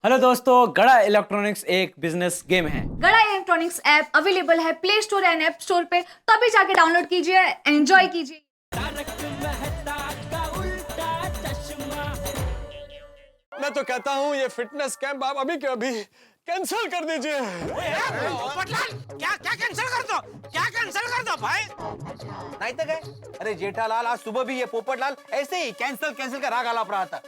Hello दोस्तों, गड़ा electronics एक बिजनेस गेम है। गड़ा इलेक्ट्रॉनिक्स ऐप अवेलेबल है play store and app store पे, तो अभी जाके डाउनलोड कीजिए, एंजॉय कीजिए। मैं तो कहता हूँ ये फिटनेस कैंप आप अभी के अभी कैंसिल कर दीजिए। पोपटलाल, क्या क्या कैंसिल कर दो भाई। नहीं तो गए। अरे जेठालाल, आज सुबह भी ये पोपटलाल ऐसे ही कैंसिल का राग आलाप रहा था।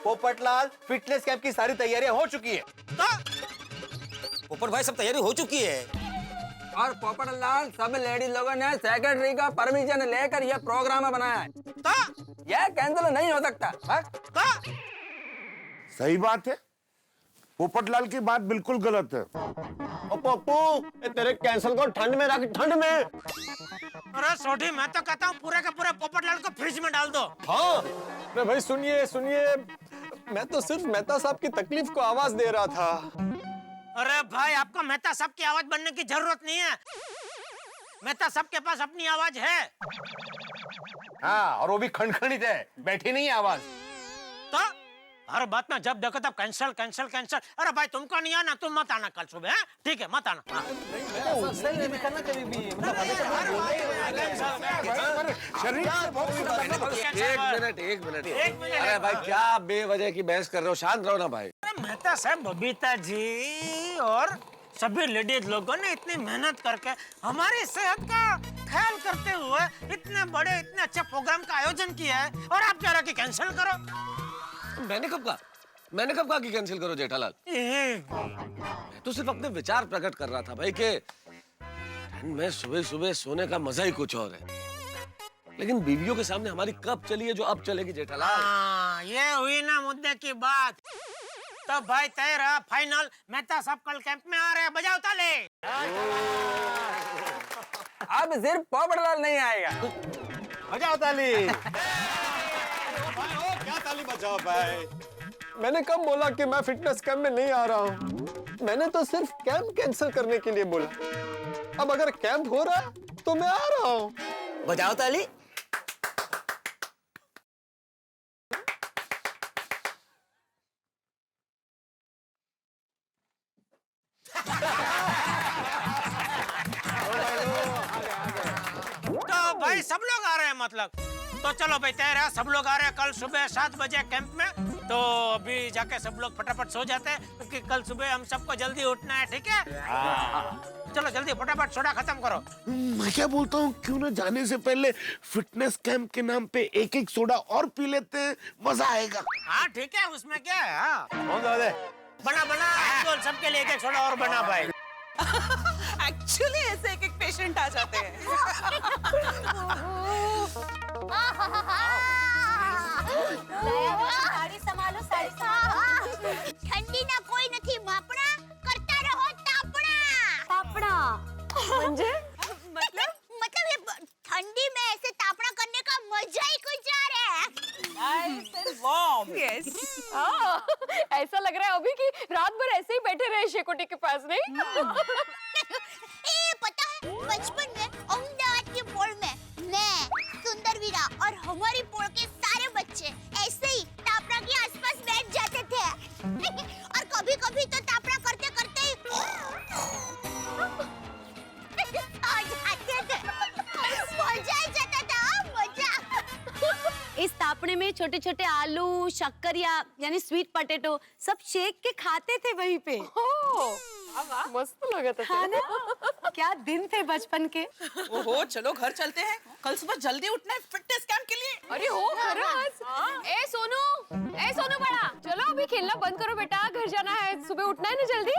पोपटलाल, फिटनेस कैंप की सारी तैयारियां हो चुकी है। तो पोपट भाई सब तैयारी हो चुकी है। और पोपटलाल, सब लेडीज लोगों ने सेक्रेटरी का परमिशन लेकर यह प्रोग्राम बनाया है। तो यह कैंसिल नहीं हो सकता। तो सही बात है। पोपटलाल की बात बिल्कुल गलत है। ओ पप्पू, ये तेरे कैंसिल को ठंड में रख, ठंड में। अरे सोढ़ी, मैं तो कहता हूँ पूरे का पूरा पोपटलाल को फ्रिज में डाल दो। हाँ, अरे भाई सुनिए सुनिए, मैं तो सिर्फ मेहता साहब की तकलीफ को आवाज दे रहा था। अरे भाई, आपको मेहता साहब की आवाज बनने की जरूरत नहीं है। मेहता साहब के पास अपनी आवाज है। हाँ, और वो भी खनखनित है, बैठी नहीं है आवाज। तो हर बात में जब देखो तब कैंसिल कैंसिल कैंसिल। अरे भाई, तुमको नहीं आना, तुम मत आना कल सुबह। है ठीक है, मत आना। हाँ। एक मिनट। अरे भाई, क्या बेवजह की बहस कर रहे हो? शांत रहो ना भाई। अरे मेहता साहब, बबीता जी और सभी लेडीज लोगों ने इतनी मेहनत करके हमारी सेहत का ख्याल करते हुए इतने अच्छे प्रोग्राम का आयोजन किया है, और आप कह रहे हो कि कैंसिल करो। मैंने कब कहा कि कैंसिल करो जेठालाल? मैं तो सिर्फ अपने विचार प्रकट कर रहा था भाई कि मैं सुबह सुबह सोने का मजा ही कुछ और है। लेकिन बीवियों के सामने हमारी कब चली है जो अब चलेगी जेठालाल। हाँ, ये हुई ना मुद्दे की बात। तो भाई तय रहा, फाइनल। मेहता साहब कल कैंप में आ रहे हैं, बजाओ ताली। अब सिर्फ पोपटलाल नहीं आएगा। बजाओ ताली। क्या ताली बजाओ भाई? मैंने कब बोला कि मैं फिटनेस कैंप में नहीं आ रहा हूँ? मैंने तो सिर्फ कैंप कैंसिल करने के लिए बोला। अब अगर कैंप हो रहा है तो मैं आ रहा हूँ। बजाओ ताली। तो भाई सब लोग आ रहे हैं मतलब? तो चलो भाई, तय रहा, सब लोग आ रहे हैं कल सुबह 7 बजे कैंप में। तो अभी जाके सब लोग फटाफट सो जाते हैं, क्योंकि कल सुबह हम सबको जल्दी उठना है। ठीक है? चलो जल्दी फटाफट सोडा खत्म करो। मैं क्या बोलता हूँ, क्यों ना जाने से पहले फिटनेस कैंप के नाम पे एक एक सोडा और पी लेते हैं, मजा आएगा। हाँ ठीक है, उसमें क्या है। हाँ, कौन सा है? बना तो सबके लिए एक सोडा और बना भाई। एक्चुअली ऐसे एक पेशेंट आ जाते हैं। साड़ी संभालो, साड़ी संभालो। ठंडी ना कोई નથી માપણા, કરતા રહો તાપણા। તાપણા म्हणजे मतलब ये ठंडी में ऐसे तापड़ा करने का मजा ही कुछ और है। यस। ऐसा लग रहा है अभी कि रात भर ऐसे ही बैठे रहे शेकोटी के पास, नहीं? ए पता है, बचपन में अहमदाबाद के पोल में मैं, सुंदरवीरा और हमारी पोल के सारे बच्चे ऐसे ही तापड़ा के आसपास बैठ जाते थे। और कभी-कभी तो तापड़ा करते-करते ही आ जाते थे। मजा आ जाता था, मजा। इस तापने में छोटे छोटे आलू, शक्कर यानी स्वीट पोटैटो सब शेक के खाते थे वहीं पे। मस्त लगा था। हाँ ना? क्या दिन थे बचपन के। ओहो, चलो घर चलते हैं, कल सुबह जल्दी उठना है फिटनेस कैंप के लिए। अरे हो खरस। ए सोनू बड़ा, चलो अभी खेलना बंद करो बेटा, घर जाना है, सुबह उठना है ना जल्दी।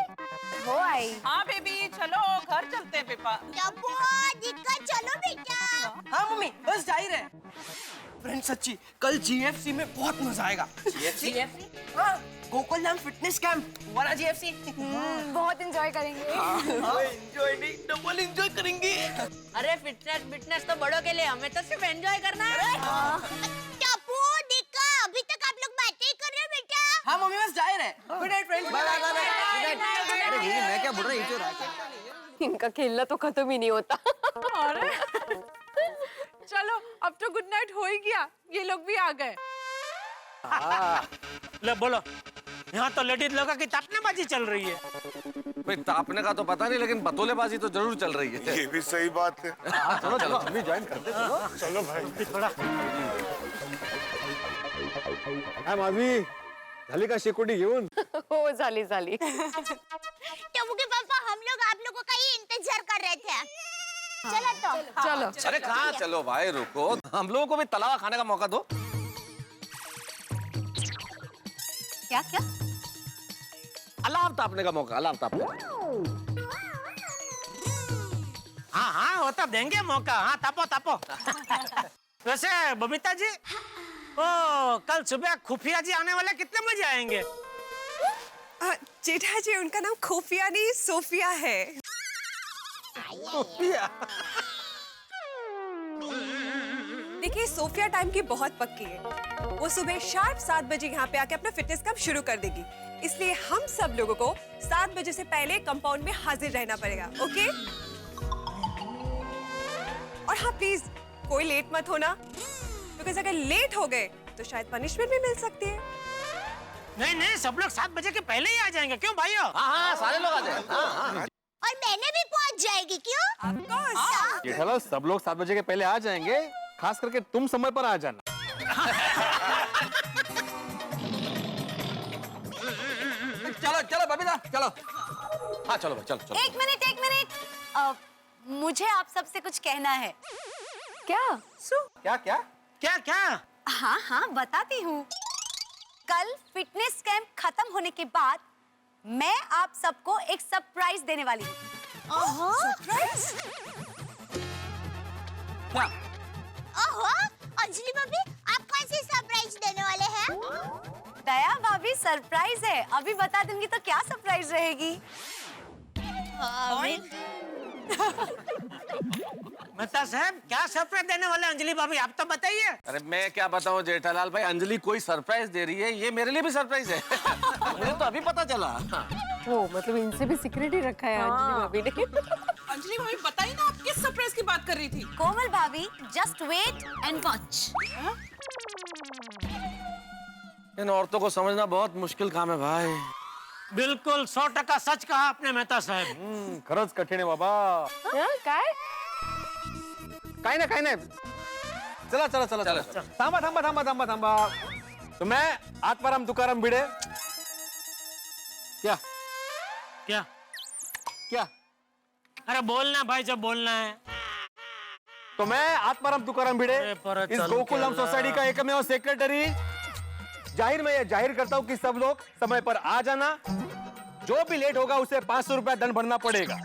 हो आई। हाँ बेबी, चलो घर चलते हैं बेपा। टप्पू, दिक्कत, चलो बेटा। हाँ मम्मी, बस जा ही रहे। फ्रेंड सच्ची, कल जीएफसी में बहुत मजा आएगा। जीएफसी? हाँ, गोकुल धाम फिटनेस कैंप वाला जीएफसी। बहुत एंजॉय करेंगे। एंजॉय नहीं, डबल एंजॉय करेंगे। अरे फिटनेस तो बड़ों के लिए, हमें तो सिर्फ एंजॉय करना है। टप्पू, दिक्का, अभी तक आप लोग बातें ही कर रहे हो बेटा। हाँ मम्मी, बस जा ही रहे। Good night friends. अरे दीदी, मैं क्या बोल रहा हूँ, ये तो रहा। इनका खेलना तो खत्म ही नहीं होता। चलो, अब तो गुड नाइट हो ही गया, ये लोग भी आ गए। ले बोलो, यहाँ तो लेडीज लोगों की तापनेबाजी चल रही है। भाई तापने का तो पता नहीं, लेकिन बतौलेबाजी तो जरूर चल रही है। ये भी सही बात है। चलो चलो हम भी ज्वाइन करते चलो। चलो भाई थोड़ा माझी झाली का शेकोटी घेऊन? हो झाली झाली। टप्पू के पापा हम लोग आप लोगों का ही इंतजार कर रहे थे। चलो तो चलो अरे कहाँ चलो भाई, रुको, हम लोगों को भी तलावा खाने का मौका दो। क्या क्या? अलाव तापने का मौका, अलाव तापने का। हाँ हाँ वो तो देंगे मौका। हाँ तापो तापो। वैसे बबीता जी, ओ कल सुबह खुफिया जी आने वाले, कितने बजे आएंगे? जेठा जी उनका नाम खुफिया नहीं सोफिया है। देखिए सोफिया टाइम की बहुत पक्की है। वो सुबह शार्प 7 बजे यहाँ पे आके अपना फिटनेस काम शुरू कर देगी। इसलिए हम सब लोगों को 7 बजे से पहले कंपाउंड में हाजिर रहना पड़ेगा, ओके? और हाँ प्लीज कोई लेट मत होना, बिकॉज अगर लेट हो गए तो शायद पनिशमेंट भी मिल सकती है। नहीं नहीं, सब लोग 7 बजे के पहले ही आ जाएंगे। क्यों भाइयों? हाँ हाँ सारे लोग आ जाए। हाँ हाँ और मैंने भी पहुंच जाएगी क्यों? Of course। जेठालाल सब लोग 7 बजे के पहले आ जाएंगे, खास करके तुम समय पर आ जाना। चलो चलो बबीता चलो। हाँ चलो भाई, चलो चलो। एक मिनट। मुझे आप सबसे कुछ कहना है। क्या? क्या क्या? क्या क्या? हाँ हाँ बताती हूँ। कल फिटनेस कैंप खत्म होने के बाद मैं आप सबको एक सरप्राइज देने वाली हूँ। सरप्राइज? क्या? ओहो, अंजलि भाभी आप कौन सी सरप्राइज देने वाले हैं? दया भाभी सरप्राइज है, अभी बता दूंगी तो क्या सरप्राइज रहेगी। मेहता साहब क्या सरप्राइज देने वाले अंजलि भाभी, आप तो बताइए। अरे मैं क्या बताऊं जेठालाल भाई, अंजलि कोई सरप्राइज दे रही है, ये मेरे लिए भी सरप्राइज है। मुझे तो अभी पता चला। वो मतलब इनसे भी सीक्रेट ही रखा है अंजलि भाभी ने। अंजलि भाभी बताइए ना आप किस सरप्राइज की बात कर रही थी? कोमल भाभी जस्ट वेट एंड वॉच। इन औरतों को समझना बहुत मुश्किल काम है भाई। बिल्कुल 100% सच कहा आपने मेहता साहब। खरंच कठीण आहे बाबा। काय? काय नाही चला चला चला चला, चला थांबा थांबा थांबा थांबा थांबा। तो मैं आत्माराम तुकाराम भिड़े। क्या क्या? क्या? अरे बोलना भाई, जब बोलना है। तो मैं आत्माराम तुकाराम भिड़े अरे पर इस चल गोकुलम के सोसाइटी का एकमेव सेक्रेटरी मैं ये जाहिर करता हूँ कि सब लोग समय पर आ जाना। जो भी लेट होगा उसे 500 रुपया दंड भरना पड़ेगा।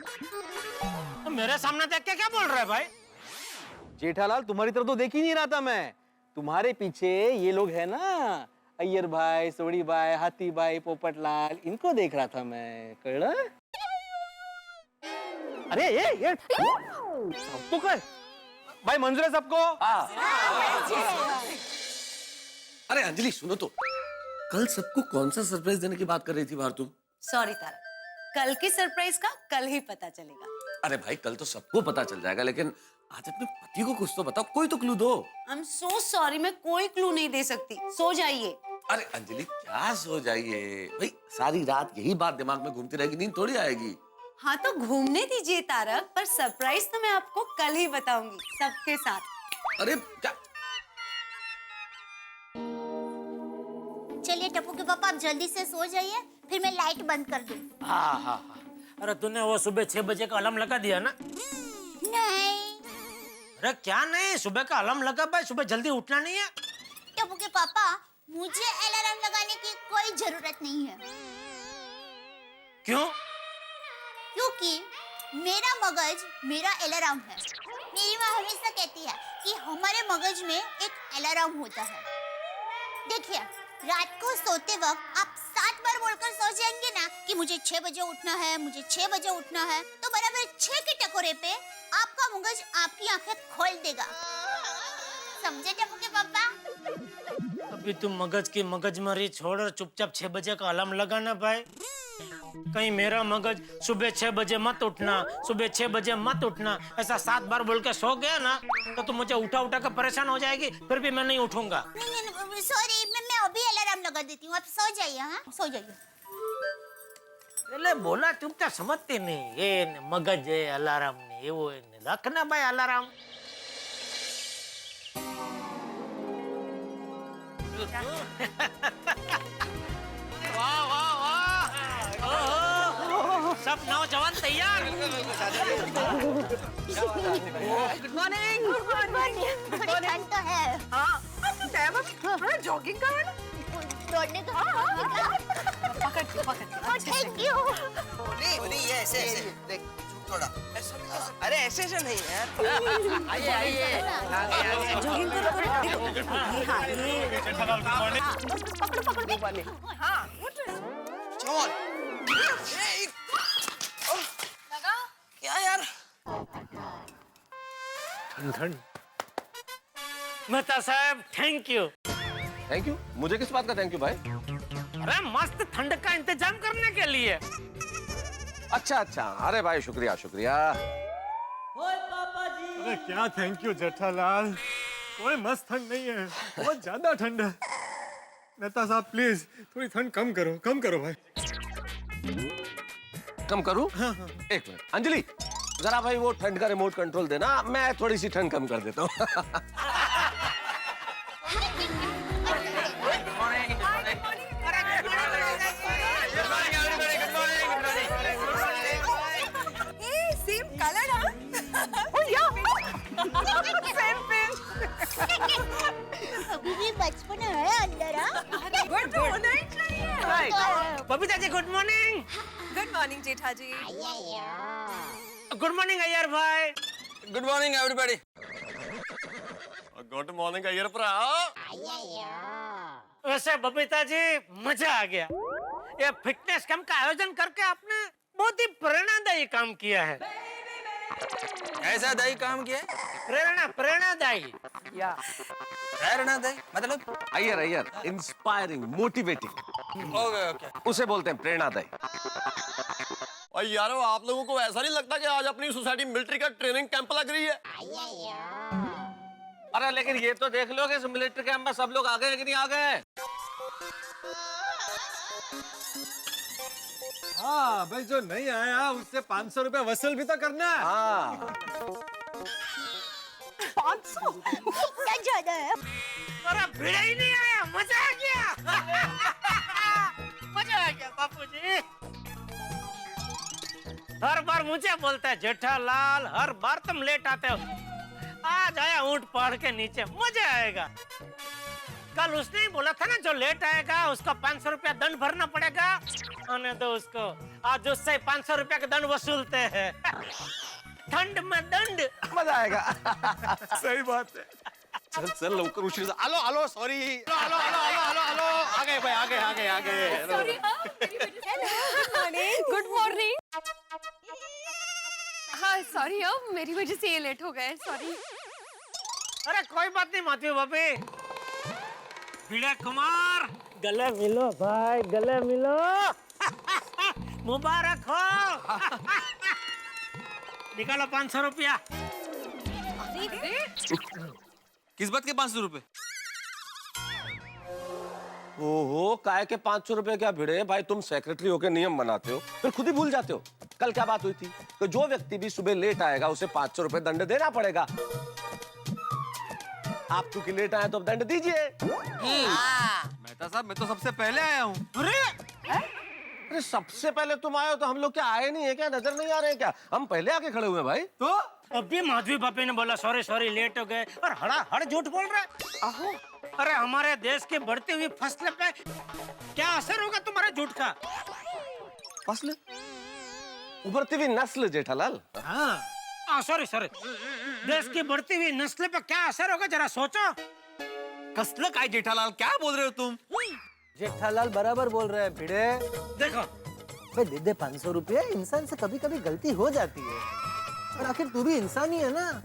तो मेरे सामने देख के क्या बोल रहे हैं भाई? जेठालाल तुम्हारी तरफ तो देख ही नहीं रहा था मैं, तुम्हारे पीछे ये लोग है ना, अय्यर भाई, सोड़ी भाई, हाथी भाई, पोपटलाल, इनको देख रहा था मैं। कळलं? अरे ये सबको कर भाई, मंजूर है सबको? अरे अंजलि सुनो तो, कल सबको कौन सा सरप्राइज देने की बात कर रही थी बाहर तुम? सॉरी तारा, कल की सरप्राइज का कल ही पता चलेगा। अरे भाई कल तो सबको पता चल जाएगा, लेकिन आज अपने पति को कुछ तो बताओ, कोई तो क्लू दो। आई एम सो सॉरी, मैं कोई क्लू नहीं दे सकती। सो जाइए। अरे अंजलि क्या सो जाइए भाई, सारी रात यही बात दिमाग में घूमती रहेगी, नींद थोड़ी आएगी। हाँ तो घूमने दीजिए तारक, पर सरप्राइज तो मैं आपको कल ही बताऊंगी सबके साथ। अरे क्या? चलिए टप्पू के पापा आप जल्दी से सो जाइए, फिर मैं लाइट बंद कर दूं। हाँ हाँ हाँ। अरे तूने वो सुबह 6 बजे का अलार्म लगा दिया ना? नहीं अरे क्या नहीं, सुबह का अलार्म लगा भाई, सुबह जल्दी उठना नहीं है। टप्पू के पापा, मुझे अलार्म लगाने की कोई जरूरत नहीं है। क्यों? क्योंकि मेरा मगज मेरा अलार्म है। मेरी माँ हमेशा कहती है कि हमारे मगज में एक अलार्म होता है। देखिए, रात को सोते वक्त आप 7 बार बोलकर सो जाएंगे ना कि मुझे 6 बजे उठना है, मुझे 6 बजे उठना है, तो बराबर 6 के टकोरे पे आपका मगज आपकी आंखें खोल देगा। समझे टप्पू के पापा? अभी तुम मगज की मगजमारी छोड़ और चुपचाप 6 बजे का अलार्म लगाना भाई। कहीं मेरा मगज सुबह 6 बजे मत उठना, सुबह 6 बजे मत उठना ऐसा 7 बार बोल के सो गया ना तो तुम मुझे उठा उठा कर परेशान हो जाएगी, फिर भी मैं नहीं उठूंगा। नहीं सॉरी, मैं अभी अलार्म लगा देती हूँ, आप सो जाइए। हाँ सो जाइए। એટલે બોલા તું તો સમજતી નહીં, એ મગજ એ અલાર્મ ને એવો લખને ભાઈ અલાર્મ। વાહ વાહ વાહ, ઓહો, सब नौजवान तैयार। Good morning. Good morning. थोड़ी ठंड तो है। हाँ थोड़ा जॉगिंग करो ना। दौड़ने का पकड़ थैंक यू। नहीं ये ऐसे देख थोड़ा अरे ऐसे नहीं यार। आइए आइए जॉगिंग करो करो देखो ये हाँ ये पकड़ो हाँ उठ चल लगा क्या यार मेहता साहब थैंक यू। Thank you? मुझे किस बात का थैंक यू भाई? अरे मस्त ठंड का इंतजाम करने के लिए। अच्छा अच्छा, अरे भाई शुक्रिया शुक्रिया। अरे क्या थैंक यू जेठालाल, कोई मस्त ठंड नहीं है, बहुत ज्यादा ठंड है। मेहता साहब प्लीज थोड़ी ठंड कम करो भाई। कम करूं? एक मिनट अंजलि, जरा भाई वो ठंड का रिमोट कंट्रोल देना, मैं थोड़ी सी ठंड कम कर देता हूँ। Same colour same pink. अभी भी बचपन है अंदर। गुड होना ही चाहिए। Babita ji good morning. Good morning जेठा जी। गुड मॉर्निंग अय्यर भाई। Good morning everybody. Good morning Iyer भरा। वैसे बबीता जी मजा आ गया, ये फिटनेस कैंप का आयोजन करके आपने बहुत ही प्रेरणादायी काम किया है। ऐसा दही काम किया है? प्रेरणादायी प्रेरणादायी मतलब? Iyer Iyer, inspiring motivating, okay उसे बोलते हैं प्रेरणादायी। और यारो आप लोगों को ऐसा नहीं लगता कि आज अपनी सोसाइटी मिलिट्री का ट्रेनिंग कैंप लग रही है? अरे लेकिन ये तो देख लो कि इस मिलिट्री कैंप में सब लोग आ गए कि नहीं आ गए? हाँ भाई, जो नहीं आया उससे 500 रुपए वसूल भी तो करना है। हाँ 500 इतना ज्यादा है। अरे भिड़ा ही नहीं आया, मजा आ गया। मजा आ गया बापू जी। हर बार मुझे बोलता है जेठालाल, हर बार तुम लेट आते हो, आज आया ऊंट पहाड़ के नीचे, मजा आएगा। कल उसने ही बोला था ना जो लेट आएगा उसको 500 रुपया दंड भरना पड़ेगा, आने दो उसको, आज उससे 500 रुपया का दंड वसूलते हैं। ठंड में दंड, मजा आएगा। सही बात है। चल चल लवकर उशीर जा। हेलो हेलो सॉरी, हेलो आ गए भाई, आ गए। सॉरी। Good morning. हाँ सॉरी मेरी वजह से ये लेट हो गए, सॉरी। अरे कोई बात नहीं माधवी भाभी। विजय कुमार गले मिलो भाई, गले मिलो। मुबारक हो। निकालो 500 रुपया। किस बात के 500 रुपए? ओहो, काय के 500 रुपए क्या भिड़े भाई, तुम सेक्रेटरी होकर नियम बनाते हो फिर खुद ही भूल जाते हो। कल क्या बात हुई थी कि जो व्यक्ति भी सुबह लेट आएगा उसे 500 रुपए दंड देना पड़ेगा। आप क्योंकि लेट आए तो अब दंड दीजिए। मेहता साहब मैं तो सबसे पहले आया हूँ। अरे सबसे पहले तुम आए हो तो हम लोग क्या आए नहीं है क्या, नजर नहीं आ रहे हैं क्या? हम पहले आके खड़े हुए हैं भाई। तो अभी माधवी भाभी ने बोला सॉरी लेट हो गए, और हड़ झूठ बोल रहा है। अरे हमारे देश की बढ़ती हुई फसल पे क्या असर होगा तुम्हारे झूठ का? फसल? उभरती हुई नस्ल जेठालाल। हाँ सॉरी देश की बढ़ती हुई नस्ल पे क्या असर होगा जरा सोचो। कसला काय जेठालाल, क्या बोल रहे हो तुम? जेठालाल बराबर बोल रहे हैं भिड़े। देखो भाई दे 500 रुपये, इंसान से कभी कभी गलती हो जाती है, और आखिर तू भी इंसान ही है ना।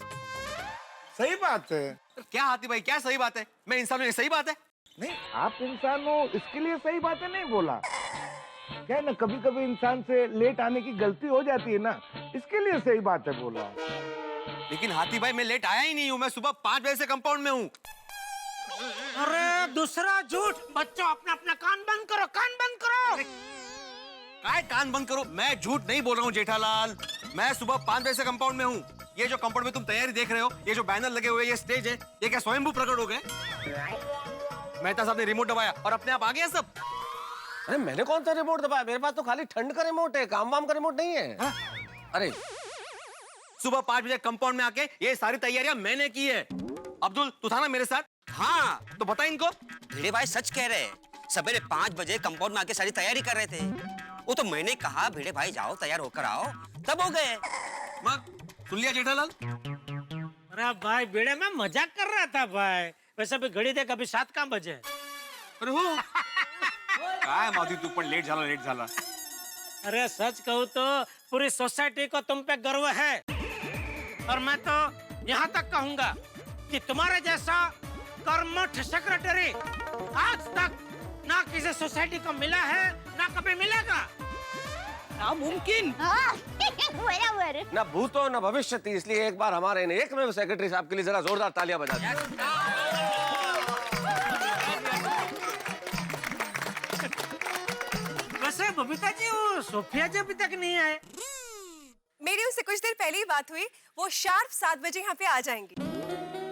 सही बात है। क्या हाथी भाई, क्या सही बात है? मैं इंसान हूँ, ये सही बात है? नहीं, आप इंसान हो इसके लिए सही बातें नहीं बोला, क्या है ना, कभी कभी इंसान से लेट आने की गलती हो जाती है ना, इसके लिए सही बात है बोला। लेकिन हाथी भाई मैं लेट आया ही नहीं हूँ, मैं सुबह 5 बजे से कंपाउंड में हूँ। अरे दूसरा झूठ। बच्चों अपना अपना कान बंद करो, कान बंद करो। काय कान बंद करो, मैं झूठ नहीं बोल रहा हूँ जेठालाल। मैं सुबह 5 बजे से कंपाउंड में हूँ। ये जो कंपाउंड में तुम तैयारी देख रहे हो, ये जो बैनर लगे हुए, ये स्टेज है, ये क्या स्वयंभू प्रकट हो गए? मेहता साहब ने रिमोट दबाया और अपने आप आ गया सब। अरे मैंने कौन सा रिमोट दबाया? मेरे पास तो खाली ठंड का रिमोट है, काम वाम का रिमोट नहीं है। अरे सुबह 5 बजे कंपाउंड में आके ये सारी तैयारियां मैंने की है। अब्दुल तू था ना मेरे साथ? हाँ, तो बता इनको। भिड़े भाई सच कह रहे हैं, सवेरे 5 बजे कंपाउंड में आके सारी तैयारी कर रहे थे। वो तो मैंने कहा भिड़े भाई जाओ तैयार होकर आओ, तब हो गए। सुन लिया जेठालाल? अरे भाई बेड़े में मजाक कर रहा था भाई। वैसे भी घड़ी देख अभी 7 काम बजे। अरे हो काय मावती तू पण लेट झाला। अरे सच कहूँ तो पूरी सोसाइटी को तुम पे गर्व है, और मैं तो यहाँ तक कहूँगा कि तुम्हारे जैसा कर्मठ सेक्रेटरी आज तक ना किसी सोसाइटी को मिला है ना कभी मिलेगा। नामुमकिन। हाँ, बराबर। ना भूतो ना भविष्यति, इसलिए एक बार हमारे एक में सेक्रेटरी साहब के लिए जरा जोरदार तालियां बजा दीजिए। वैसे बबीता जी वो सोफिया जी अभी तक नहीं आए। मेरी उससे कुछ देर पहले ही बात हुई, वो शार्प 7 बजे यहाँ पे आ जाएंगी।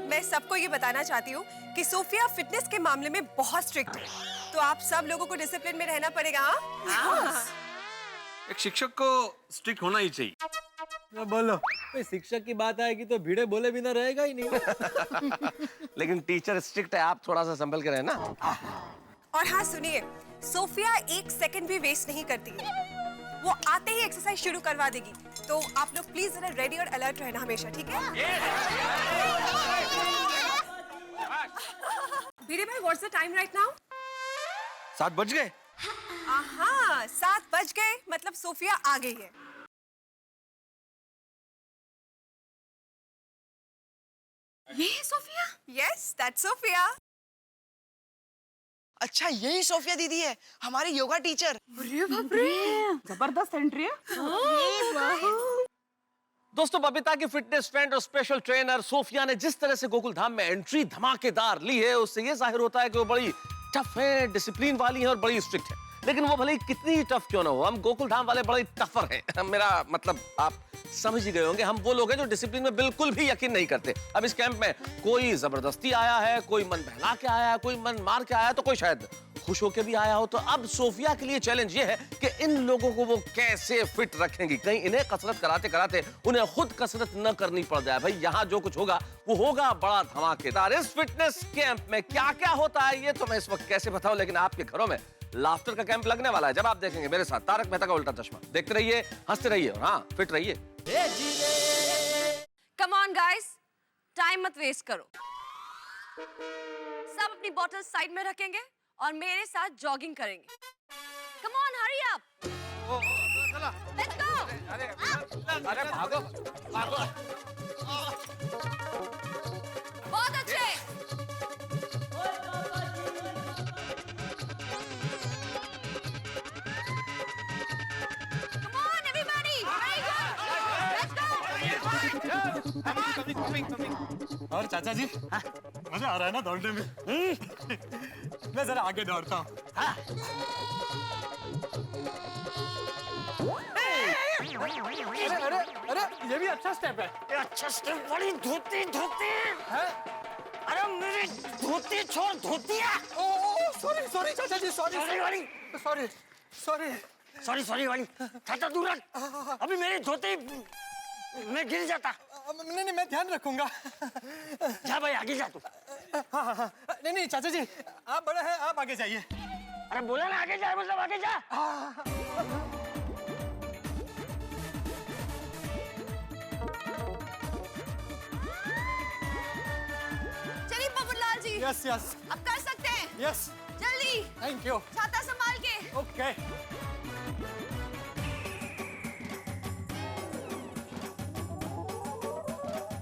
मैं सबको ये बताना चाहती हूँ कि सोफिया फिटनेस के मामले में बहुत स्ट्रिक्ट है, तो आप सब लोगों को डिसिप्लिन में रहना पड़ेगा। हाँ? एक शिक्षक को स्ट्रिक्ट होना ही चाहिए। बोलो, शिक्षक की बात आएगी तो भिड़े बोले बिना रहेगा ही नहीं। लेकिन टीचर स्ट्रिक्ट है, आप थोड़ा सा संभल के रहना। और हाँ सुनिए, सोफिया 1 सेकंड भी वेस्ट नहीं करती है। वो आते ही एक्सरसाइज शुरू करवा देगी, तो आप लोग प्लीज जरा रेडी और अलर्ट रहना हमेशा, ठीक है? भिड़े भाई, what's the time right now? 7 बज गए। हाँ, 7 बज गए, मतलब सोफिया आ गई है। ये है सोफिया? Yes, that's Sophia. अच्छा यही सोफिया दीदी है, हमारी योगा टीचर। अरे बाप रे, जबरदस्त एंट्री है। दोस्तों, बबीता की फिटनेस फ्रेंड और स्पेशल ट्रेनर सोफिया ने जिस तरह से गोकुल धाम में एंट्री धमाकेदार ली है, उससे ये जाहिर होता है कि वो बड़ी टफ है, डिसिप्लिन वाली है और बड़ी स्ट्रिक्ट है। लेकिन वो भले ही कितनी टफ क्यों ना हो, हम गोकुल धाम वाले बड़े टफर हैं। मेरा मतलब आप समझ ही गए होंगे, हम वो लोग हैं जो डिसिप्लिन में बिल्कुल भी यकीन नहीं करते। अब इस कैंप में कोई जबरदस्ती आया है, कोई मन बहला के आया है, कोई मन मार के आया है, तो कोई शायद खुश होके भी आया हो। तो अब सोफिया के लिए चैलेंज ये है कि इन लोगों को वो कैसे फिट रखेंगी, कहीं इन्हें कसरत कराते कराते उन्हें खुद कसरत न करनी पड़ जाए। भाई यहाँ जो कुछ होगा वो होगा बड़ा धमाकेदार। इस फिटनेस कैंप में क्या क्या होता है ये तो मैं इस वक्त कैसे बताऊं, लेकिन आपके घरों में लाफ्टर का कैंप लगने वाला है जब आप देखेंगे मेरे साथ तारक मेहता का उल्टा चश्मा। देखते रहिए, हंसते रहिए और हाँ, फिट रहिए। कम ऑन गाइस, टाइम मत वेस्ट करो। सब अपनी बॉटल साइड में रखेंगे और मेरे साथ जॉगिंग करेंगे। Come on, hurry up. Let's go. अरे भागो भागो। बहुत अच्छे। Come on everybody, very good. Let's go. और चाचा जी, मजा आ रहा है ना दौड़ने में? मैं जरा आगे दौड़ता हूँ। अरे ये भी अच्छा स्टेप है। ये अच्छा स्टेप, बड़ी धोती धोती। अरे मेरी धोती छोड़, धोतिया। सॉरी चाचा जी, सॉरी वाली। चाचा दूर रख, अभी मेरी धोती मैं गिर जाता। नहीं मैं ध्यान रखूंगा। जा भाई, आगे जा तू। हाँ, नहीं चाचा जी, आप बड़ा है, आप आगे जाइए। अरे बोला ना आगे जा, मतलब आगे जा। चलिए पपुलाल जी, यस अब कर सकते हैं। यस, जल्दी, थैंक यू। छाता संभाल के। ओके।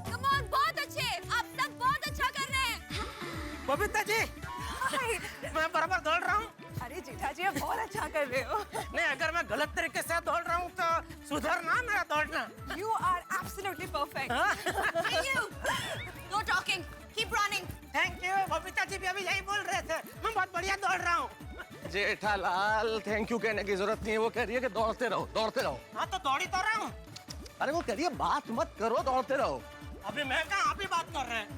कम ऑन, बहुत अच्छे, आप सब बहुत अच्छा कर रहे हैं। बबीता जी, मैं बराबर दौड़ रहा हूँ। अरे जेठा जी, आप बहुत अच्छा कर रहे हो। नहीं, अगर मैं गलत तरीके से दौड़ रहा हूँ तो सुधरना मेरा दौड़ना। You are absolutely perfect. No talking. Keep running. Thank you. Babita ji भी अभी यही बोल रहे थे, मैं बहुत बढ़िया दौड़ रहा हूँ। जेठालाल थैंक यू कहने की जरूरत नहीं है, वो कह रही है कि दौड़ते रहो दौड़ते रहो। हाँ तो दौड़ी तो रहा हूँ। अरे वो कह रही है बात मत करो, दौड़ते रहो। अभी मैं कहाँ, आप ही बात कर रहे हैं।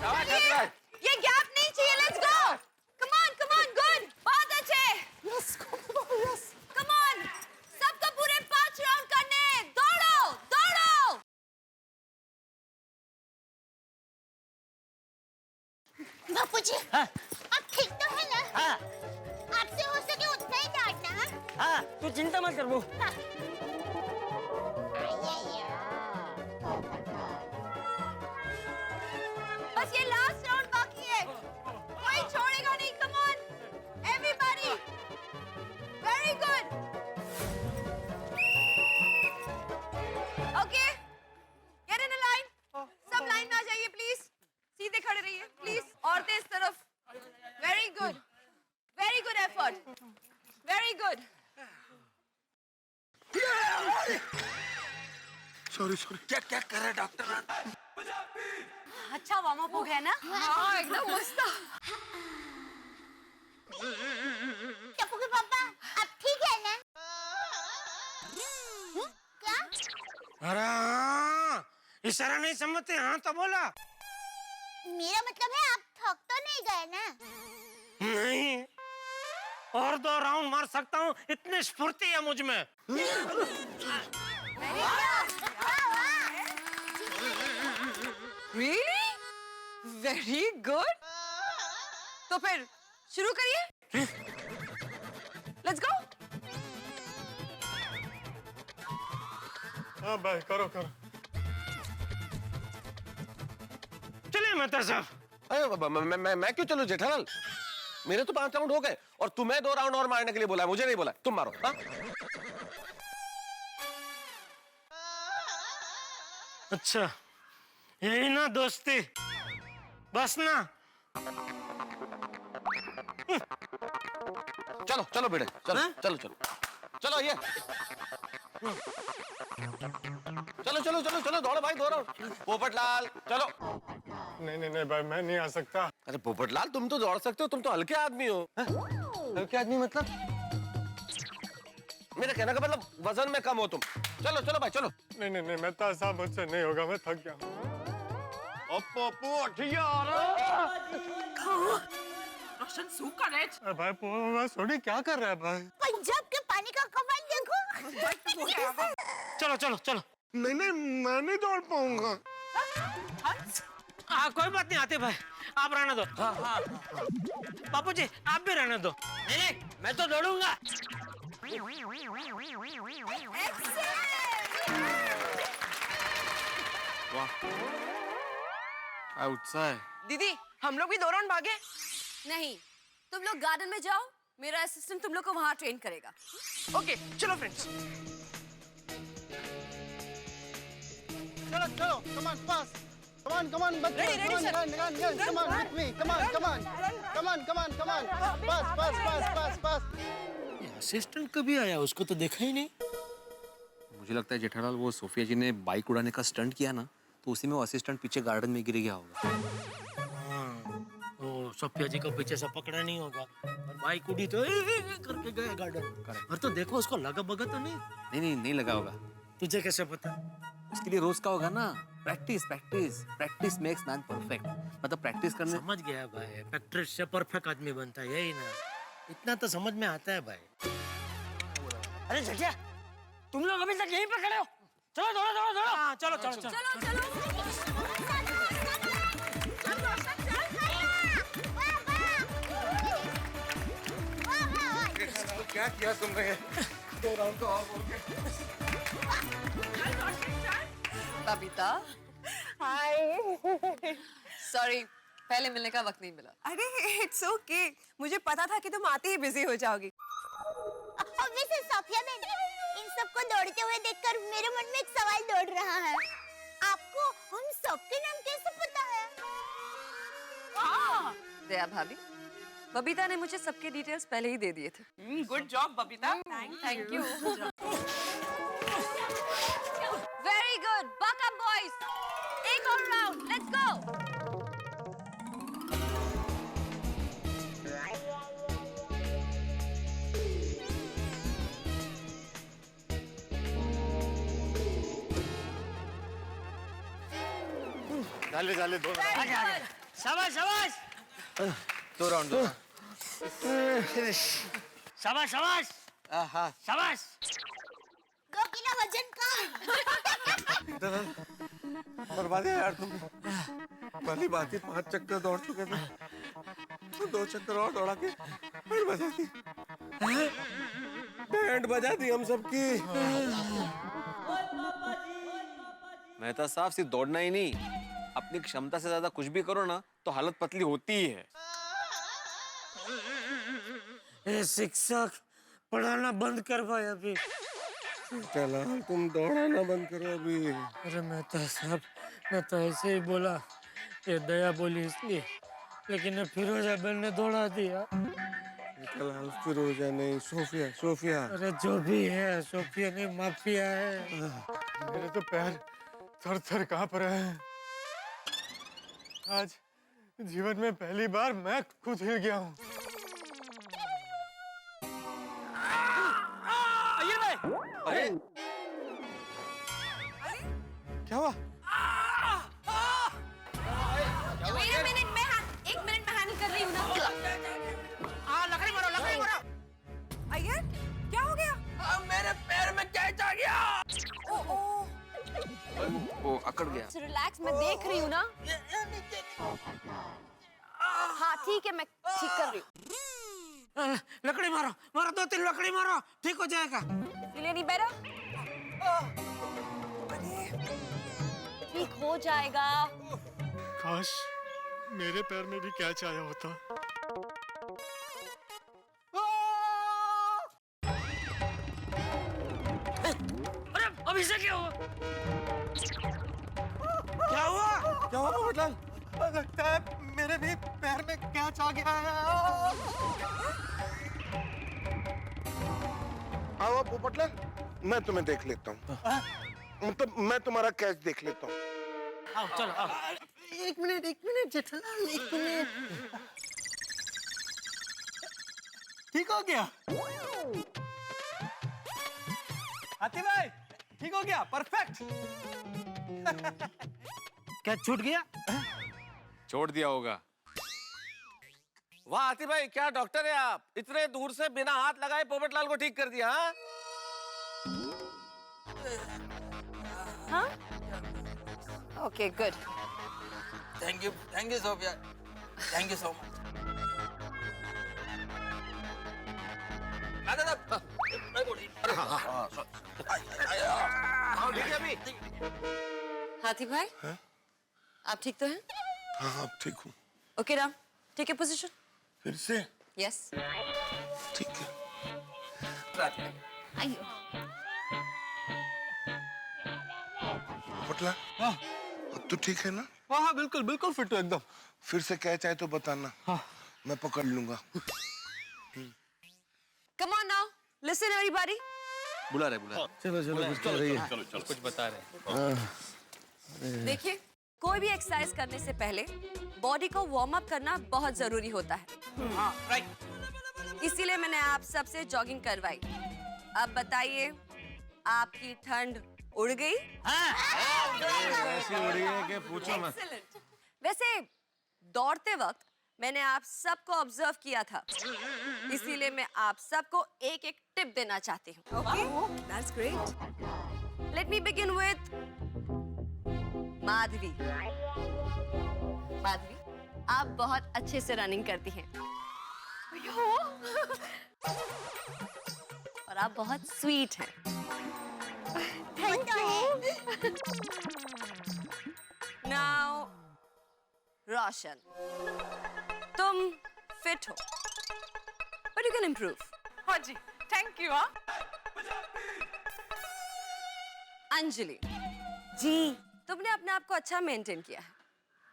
ये गैप नहीं चाहिए, let's go. Come on good, बहुत अच्छे। Yes yes. कम ऑन, सबको पूरे 5 राउंड करने, दौड़ो दौड़ो। बापूजी, आप ठीक तो है ना? हाँ आपसे हो सके उतना ही डांटना, हाँ? हाँ, तू चिंता मत कर वो। बस ये लास्ट राउंड बाकी है, कोई छोड़ेगा नहीं। Come on everybody, very good. Okay, get in a line. सब लाइन में आ जाइए प्लीज, सीधे खड़े रहिए प्लीज। औरतें इस तरफ। Very good effort, very good. Sorry sorry. क्या क्या कर रहे हैं डॉक्टर? अच्छा वार्म अप हो गया ना? हाँ एकदम मस्त। टप्पू के पापा, आप ठीक है ना? क्या? अरे हाँ, इशारा नहीं समझते, हाँ तो बोला। मेरा मतलब है आप थक तो नहीं गए ना? नहीं, और 2 राउंड मार सकता हूँ, इतनी स्फूर्ति है मुझ में। Really? Very good. तो फिर शुरू करिए। Let's go. हाँ भाई, करो करो। चलिए मेहता साहब। अरे मैं क्यों चलूं जेठालाल? मेरे तो 5 राउंड हो गए और तुम्हें 2 राउंड और मारने के लिए बोला है, मुझे नहीं बोला। तुम मारो। हाँ? अच्छा, यही ना दोस्ती, बस ना। चलो चलो बेटे, चलो चलो चलो चलो ये चलो चलो चलो चलो दौड़ो भाई, दौड़ो। पोपटलाल चलो। नहीं भाई, मैं नहीं आ सकता। अरे पोपटलाल तुम तो दौड़ सकते हो, तुम तो हल्के आदमी हो। हल्के आदमी मतलब? मेरा कहने का मतलब वजन में कम हो तुम। चलो चलो भाई चलो। नहीं मेहता साहब, मुझसे नहीं होगा, मैं थक गया। रोशन सूखा रे। अरे भाई मैं सोनी क्या कर रहा है भाई? पंजाब के पानी का कमाल देखो। चलो चलो चलो। नहीं मैं नहीं दौड़ पाऊंगा। कोई बात नहीं, आते भाई, आप रहने दो। हाँ। बापूजी आप भी रहने दो। नहीं, मैं तो दौड़ूंगा। क्या उत्साह है। दीदी, हम लोग भी 2 राउंड भागे। नहीं, तुम लोग गार्डन में जाओ, मेरा असिस्टेंट तुम लोग को वहाँ ट्रेन करेगा। ओके, चलो फ्रेंड्स। चलो चलो, come on fast, come on बच्चों, Ready, sir. come on with me, come on, fast. Assistant कभी आया, उसको तो देखा ही नहीं। मुझे लगता है जेठालाल, वो सोफिया जी ने बाइक उड़ाने का स्टंट किया ना, तो उसी में वो असिस्टेंट पीछे गार्डन में गिर गया होगा। ओ, सोफिया जी को पीछे से पकड़ा नहीं होगा और बाइक उड़ी तो करके गया गार्डन। और तो देखो, उसको लगा बगा तो नहीं? नहीं लगा होगा। तुझे कैसे पता? उसके लिए रोज का होगा ना, प्रैक्टिस मेक्स मैन परफेक्ट। मतलब प्रैक्टिस करने। समझ गया भाई, प्रैक्टिस से परफेक्ट आदमी बनता है, यही ना? इतना तो समझ में आता है भाई। अरे जटिया, तुम लोग अभी तक यहीं पे खड़े हो? चलो दौड़ो। हाँ, चलो चलो चलो। क्या किया तुमने? 2 राउंड तो और बोल के। बबीता, हाय। सॉरी, पहले मिलने का वक्त नहीं मिला। अरे इट्स ओके, मुझे पता था कि तुम आते ही बिजी हो जाओगी। मिसेस सोफिया बेटी, इन सबको दौड़ते हुए देखकर मेरे मन में एक सवाल दौड़ रहा है। आपको हम सबके नाम कैसे पता है? दया भाभी, बबीता ने मुझे सबके डिटेल्स पहले ही दे दिए थे। Good job Babita. Thank you. Very good, buck up boys. एक और राउंड, लेट्स गो। डाले दो शाबाश शाबाश दो राउंड दो। शाबाश शाबाश हाँ शाबाश। 2 किलो वजन का। बर्बाद है यार तुम। पहली बात ही 5 चक्कर दौड़ चुके थे, तो 2 चक्कर और दौड़ा के बैंड बजा दी। बैंड बजा दी हम सबकी। मेहता साहब सिर्फ दौड़ना ही नहीं, अपनी क्षमता से ज्यादा कुछ भी करो ना तो हालत पतली होती ही है। ए शिक्षक, पढ़ाना बंद कर भाई अभी। चला तुम दौड़ाना बंद करो अभी। अरे मेहता साहब, मैं तो ऐसे ही बोला, ये दया बोली इसलिए, लेकिन फिरोजा बहन ने दौड़ा दिया। कलाल फिरोजा नहीं, सोफिया सोफिया। अरे जो भी है, सोफिया नहीं माफिया है। मेरे तो पैर थर थर कांप रहे हैं। आज जीवन में पहली बार मैं खुद हिल गया हूँ। अरे क्या हुआ? एक मिनट में हैंडल कर रही हूँ ना। लकड़ी मारो लकड़ी मारो। अय्यर, क्या हो गया? मेरे पैर में कैच आ गया। वो अकड़ गया। रिलैक्स, मैं देख रही हूँ ना। हाँ ठीक है, मैं ठीक कर रही हूँ। लकड़ी मारो मारो, 2-3 लकड़ी मारो, ठीक हो जाएगा। Feel any better? ठीक हो जाएगा। काश मेरे पैर में भी कैच आया होता। अरे अभी से क्या हुआ? क्या हुआ? क्या हुआ पोपटलाल? लगता है मेरे भी पैर में कैच आ गया है। आओ पोपटलाल, मैं तुम्हें देख लेता हूँ। मतलब मैं तुम्हारा कैच देख लेता हूँ। आओ चलो आओ। एक मिनट जेठालाल, 1 मिनट। ठीक हो गया? हाथी भाई, ठीक हो गया, परफेक्ट। क्या छूट गया? छोड़ दिया होगा। वाह आती भाई, क्या डॉक्टर है आप। इतने दूर से बिना हाथ लगाए पोपटलाल को ठीक कर दिया। हाँ? Okay good. Thank you Sophia, thank you so much. ठीक है अभी। हाथी भाई, आप ठीक तो हैं? हाँ अब ठीक हूँ। Okay Ram, take your position. फिर से? यस। ठीक है। आइए। पोपटलाल, अब तू ठीक है ना? हाँ बिल्कुल बिल्कुल फिट हो एकदम। फिर से कैच आए तो बताना। मैं पकड़ लूंगा। Come on now, listen everybody. बुला रहे। चलो कुछ कर रही है। कुछ बता रहे। देखिए, कोई भी एक्सरसाइज करने से पहले बॉडी को वार्म अप करना बहुत जरूरी होता है। इसीलिए मैंने आप सबसे जॉगिंग करवाई। अब बताइए, आपकी ठंड उड़ गई? ऐसी उड़ी है कि पूछो मत। Excellent. वैसे दौड़ते वक्त मैंने आप सबको ऑब्जर्व किया था, इसीलिए मैं आप सबको एक एक टिप देना चाहती हूँ। Okay, that's great. Let me begin with Madhavi. Madhavi, आप बहुत अच्छे से रनिंग करती हैं। और आप बहुत स्वीट हैं। Thank you. Now, रोशन, तुम फिट हो, but you can improve. हाँ जी, थैंक यू। हाँ अंजलि, जी तुमने अपने आप को अच्छा मेंटेन किया है।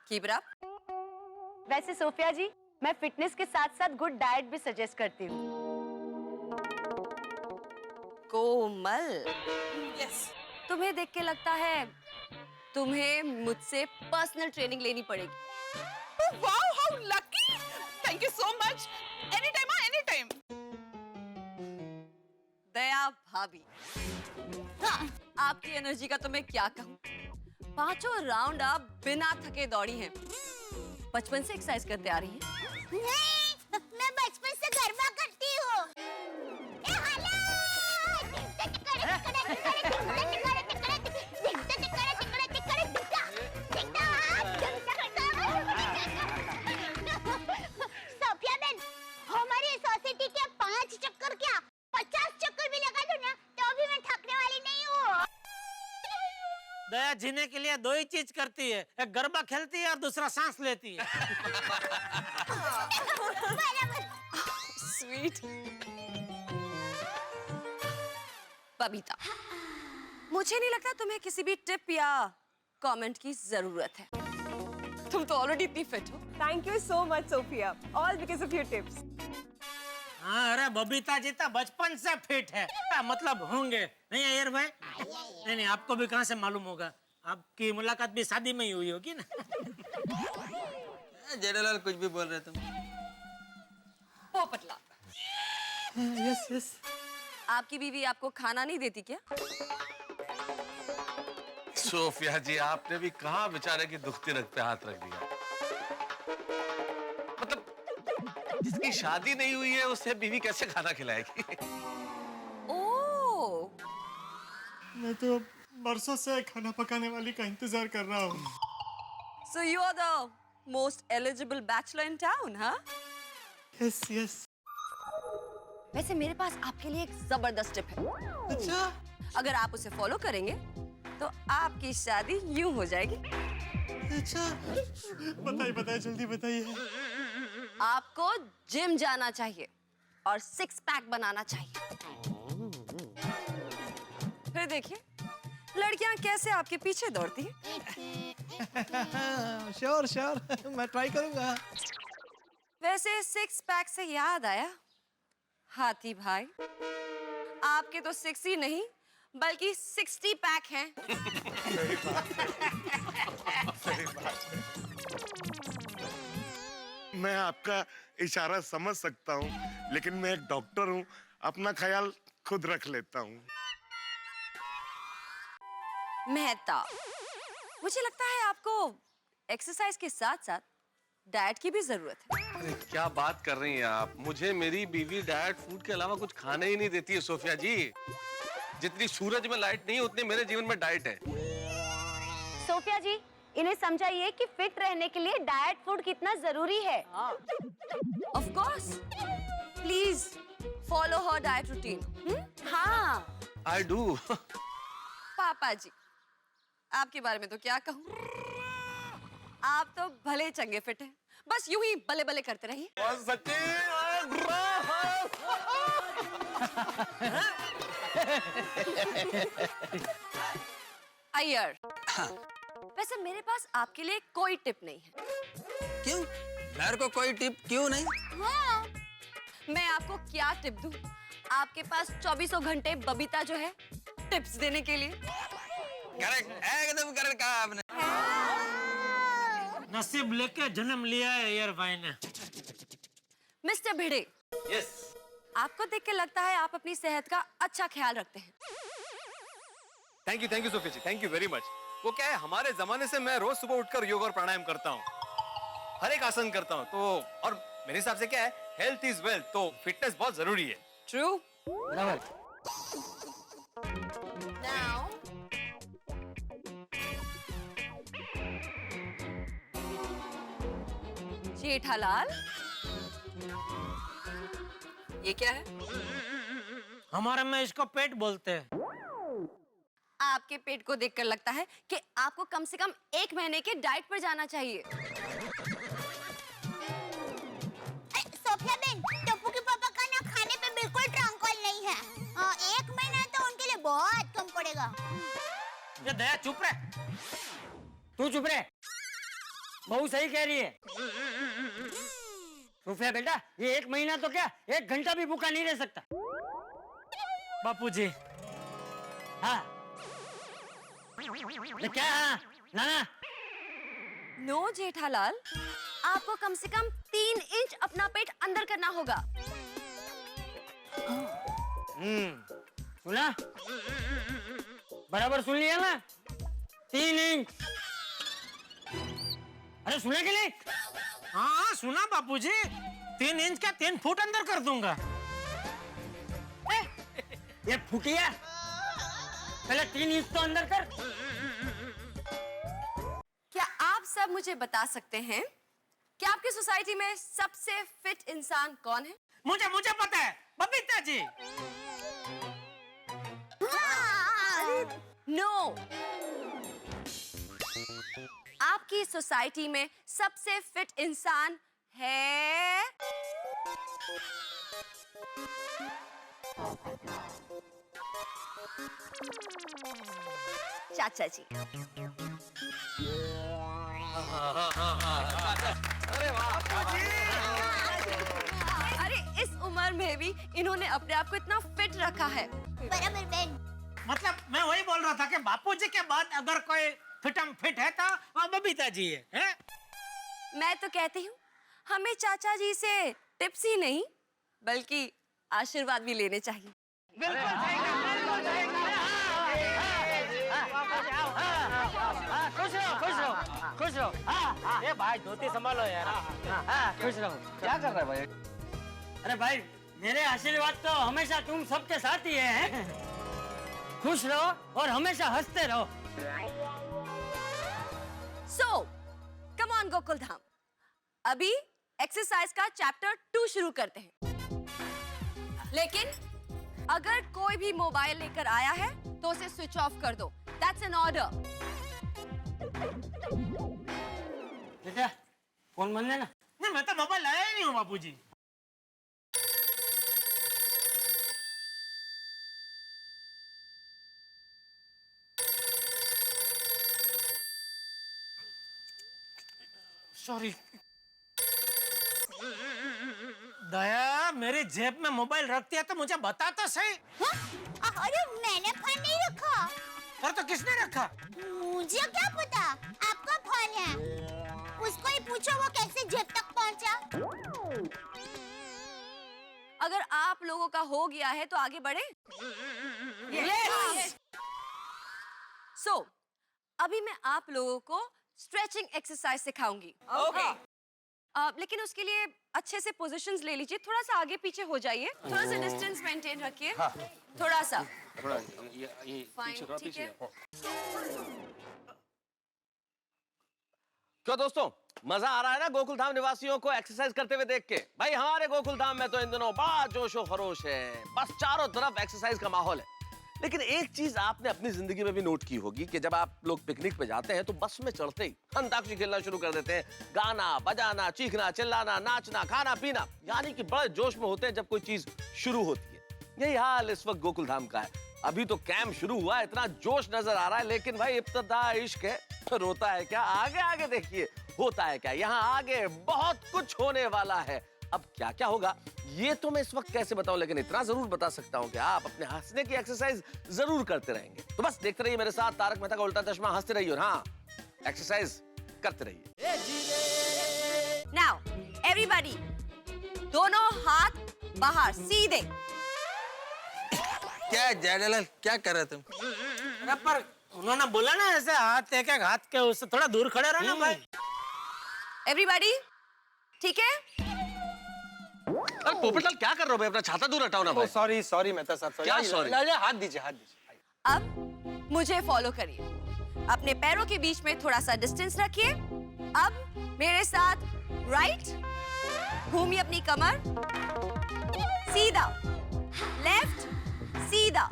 Keep it up. वैसे सोफिया जी, मैं फिटनेस के साथ साथ गुड डाइट भी सजेस्ट करती हूँ। कोमल, तुम्हें देख के लगता है तुम्हें मुझसे पर्सनल ट्रेनिंग लेनी पड़ेगी। Wow, how lucky! Thank you so much. Any time, any time. Daya भाभी, हाँ, आपकी एनर्जी का तो मैं क्या कहूँ। 5 राउंड आप बिना थके दौड़ी हैं। बचपन से एक्सरसाइज करते आ रही हैं। नहीं, मैं बचपन से गरबा करती हूँ। सोफिया बहन, हमारी सोसाइटी के 5 चक्कर क्या 50 चक्कर भी लगा दूं ना तो भी मैं थकने वाली नहीं हूँ। दया जीने के लिए 2 ही चीज करती है, एक गरबा खेलती है और दूसरा सांस लेती है। स्वीट बबीता, मुझे नहीं लगता तुम्हें किसी भी टिप या कमेंट की जरूरत है। तुम तो ऑलरेडी इतनी फिट हो। Thank you so much Sophia, all because of your tips. हाँ, अरे बबीता जी तो बचपन से फिट है, मतलब होंगे नहीं अय्यर भाई? नहीं, आपको भी कहाँ से मालूम होगा? आपकी मुलाकात भी शादी में ही हुई होगी ना। जेठालाल कुछ भी बोल रहे तुम। पोपटला, यस। आपकी बीवी आपको खाना नहीं देती क्या? सोफिया जी, आपने भी कहाँ बेचारे की दुखती रग पे हाथ रख दिया। मतलब जिसकी शादी नहीं हुई है उसे बीवी कैसे खाना खिलाएगी? ओह, मैं तो बरसों से खाना पकाने वाली का इंतजार कर रहा हूँ। so you are the most eligible bachelor in town, हाँ? यस। वैसे मेरे पास आपके लिए एक जबरदस्त टिप है। अच्छा, अगर आप उसे फॉलो करेंगे तो आपकी शादी यूं हो जाएगी। अच्छा, बताइए, जल्दी बताइए। आपको जिम जाना चाहिए और 6 पैक बनाना चाहिए। फिर देखिए लड़कियां कैसे आपके पीछे दौड़ती हैं। श्योर, मैं ट्राई करूंगा। वैसे 6 पैक से याद आया, हाथी भाई, आपके तो 6 ही नहीं बल्कि 60 पैक हैं। मैं आपका इशारा समझ सकता हूँ, लेकिन मैं एक डॉक्टर हूँ, अपना ख्याल खुद रख लेता हूँ। मेहता, मुझे लगता है आपको एक्सरसाइज के साथ साथ डाइट की भी जरूरत है। अरे क्या बात कर रही हैं आप? मुझे मेरी बीवी डाइट फूड के अलावा कुछ खाने ही नहीं देती है सोफिया जी। जितनी सूरज में लाइट नहीं है उतनी मेरे जीवन में डाइट है। सोफिया जी, इन्हें समझाइए कि फिट रहने के लिए डाइट फूड कितना जरूरी है। Of course, please follow her diet routine. हाँ, आई डू। पापा जी, आपके बारे में तो क्या कहूँ, आप तो भले चंगे फिट हैं, बस यूं ही बले बले करते रहिए। अय्यर, वैसे मेरे पास आपके लिए कोई टिप नहीं है। क्यों? मेरे को कोई टिप क्यों नहीं? हाँ, मैं आपको क्या टिप दूं? आपके पास 24 घंटे बबीता जो है टिप्स देने के लिए। करेक्ट, एकदम करेक्ट कहा आपने। नसीब लेके जन्म लिया है अय्यर भाई ने। मिस्टर भिड़े, यस। आपको देख के लगता है आप अपनी सेहत का अच्छा ख्याल रखते हैं। Thank you Sophia ji, thank you very much. वो क्या है, हमारे जमाने से मैं रोज सुबह उठकर योग और प्राणायाम करता हूँ, हर एक आसन करता हूँ, तो और मेरे हिसाब से क्या है, हेल्थ इज वेल्थ, तो फिटनेस बहुत जरूरी है। ट्रू। Now, जेठालाल, ये क्या है? हमारे में इसको पेट बोलते हैं। आपके पेट को देखकर लगता है कि आपको कम से कम 1 महीने के डाइट पर जाना चाहिए। सोफिया बहन, टप्पू के पापा का ना खाने पे बिल्कुल ट्रंकल नहीं है। 1 महीना तो उनके लिए बहुत कम पड़ेगा। ये दया चुप रहे। तू चुप रहे, बहू सही कह रही है। सोफिया बेटा, ये 1 महीना तो क्या 1 घंटा भी भूखा नहीं रह सकता। बापूजी, हाँ तो क्या? हाँ नाना, नो जेठालाल, आपको कम से कम 3 इंच अपना पेट अंदर करना होगा। सुना? बराबर सुन लिया ना? 3 इंच। अरे सुना कि नहीं? हाँ सुना बापूजी, 3 इंच का 3 फुट अंदर कर दूंगा। ये फुटिया, पहले 3 इंच तो अंदर कर। क्या आप सब मुझे बता सकते हैं कि आपकी सोसाइटी में सबसे फिट इंसान कौन है? मुझे पता है, बबीता जी। नो, आपकी सोसाइटी में सबसे फिट इंसान है चाचा जी। अरे इस उम्र में भी इन्होंने अपने आप को इतना फिट रखा है। बराबर बहन। मतलब मैं वही बोल रहा था कि बापूजी के बाद अगर कोई फिट है तो वो बबीता जी है? मैं तो कहती हूँ हमें चाचा जी से टिप्स ही नहीं बल्कि आशीर्वाद भी लेने चाहिए। खुश रहो। ये भाई धोती संभालो यार। खुश रहो। क्या कर रहा है भाई? अरे भाई, मेरे आशीर्वाद तो हमेशा तुम सबके साथ ही है। खुश रहो और हमेशा हंसते रहो। So, come on Gokul Dham, अभी एक्सरसाइज का चैप्टर 2 शुरू करते हैं। लेकिन अगर कोई भी मोबाइल लेकर आया है तो उसे स्विच ऑफ कर दो। That's an order. बेटा, फोन बंद है ना? नहीं, मैं तो मोबाइल लाया ही नहीं हूँ बापूजी। सॉरी। दया, मेरी जेब में मोबाइल रखती है तो मुझे बता तो सही। अरे मैंने फोन नहीं रखा। और तो किसने रखा? मुझे क्या पता, आपका फोन है। उसको ही पूछो वो कैसे जेब तक पहुंचा। अगर आप लोगों का हो गया है तो आगे बढ़े। Yes. So, अभी मैं आप लोगों को स्ट्रेचिंग एक्सरसाइज सिखाऊंगी। Okay. लेकिन उसके लिए अच्छे से पोजीशंस ले लीजिए, थोड़ा सा आगे पीछे हो जाइए, थोड़ा सा डिस्टेंस मेंटेन रखिए। थोड़ा सा फाइन, ठीक है। क्यों दोस्तों, मजा आ रहा है ना गोकुल धाम निवासियों को एक्सरसाइज करते हुए देख के? भाई हमारे गोकुल धाम में तो इन दिनों बड़ा जोशो खरोश है, बस चारों तरफ एक्सरसाइज का माहौल है। लेकिन एक चीज आपने अपनी जिंदगी में भी नोट की होगी कि जब आप लोग पिकनिक पे जाते हैं तो बस में चढ़ते ही अंताक्षरी खेलना शुरू कर देते हैं, गाना बजाना, चीखना चिल्लाना, नाचना, खाना पीना, यानी कि बड़े जोश में होते हैं जब कोई चीज शुरू होती है। यही हाल इस वक्त गोकुल धाम का है। अभी तो कैंप शुरू हुआ, इतना जोश नजर आ रहा है, लेकिन भाई इब्तिदा इश्क है, रोता है क्या? आगे आगे देखिए होता है क्या। यहाँ आगे बहुत कुछ होने वाला है। अब क्या क्या होगा ये तो मैं इस वक्त कैसे बताऊं, लेकिन इतना जरूर बता सकता हूं कि आप अपने हंसने की एक्सरसाइज जरूर करते रहेंगे। तो बस देखते रहिए मेरे साथ तारक मेहता का उल्टा चश्मा, हंसते रहिए और हाँ, एक्सरसाइज करते रहिए। नाउ एवरीबॉडी, दोनों हाथ बाहर सीधे। क्या जेठालाल, क्या कर रहे तुम? अरे पर उन्होंने बोला ना ऐसे हाथ एक एक हाथ के उससे थोड़ा दूर खड़े रहो ना भाई। एवरीबॉडी ठीक है? अरे पोपटलाल क्या कर रहे हो भाई? अपना छाता दूर हटाओ ना भाई। सॉरी मेहता साहब, क्या सॉरी? हाथ दीजिए, हाथ दीजिए। अब मुझे फॉलो करिए, अपने पैरों के बीच में थोड़ा सा डिस्टेंस रखिए। अब मेरे साथ राइट, घूमिए अपनी कमर, सीधा, लेफ्ट, सीधा।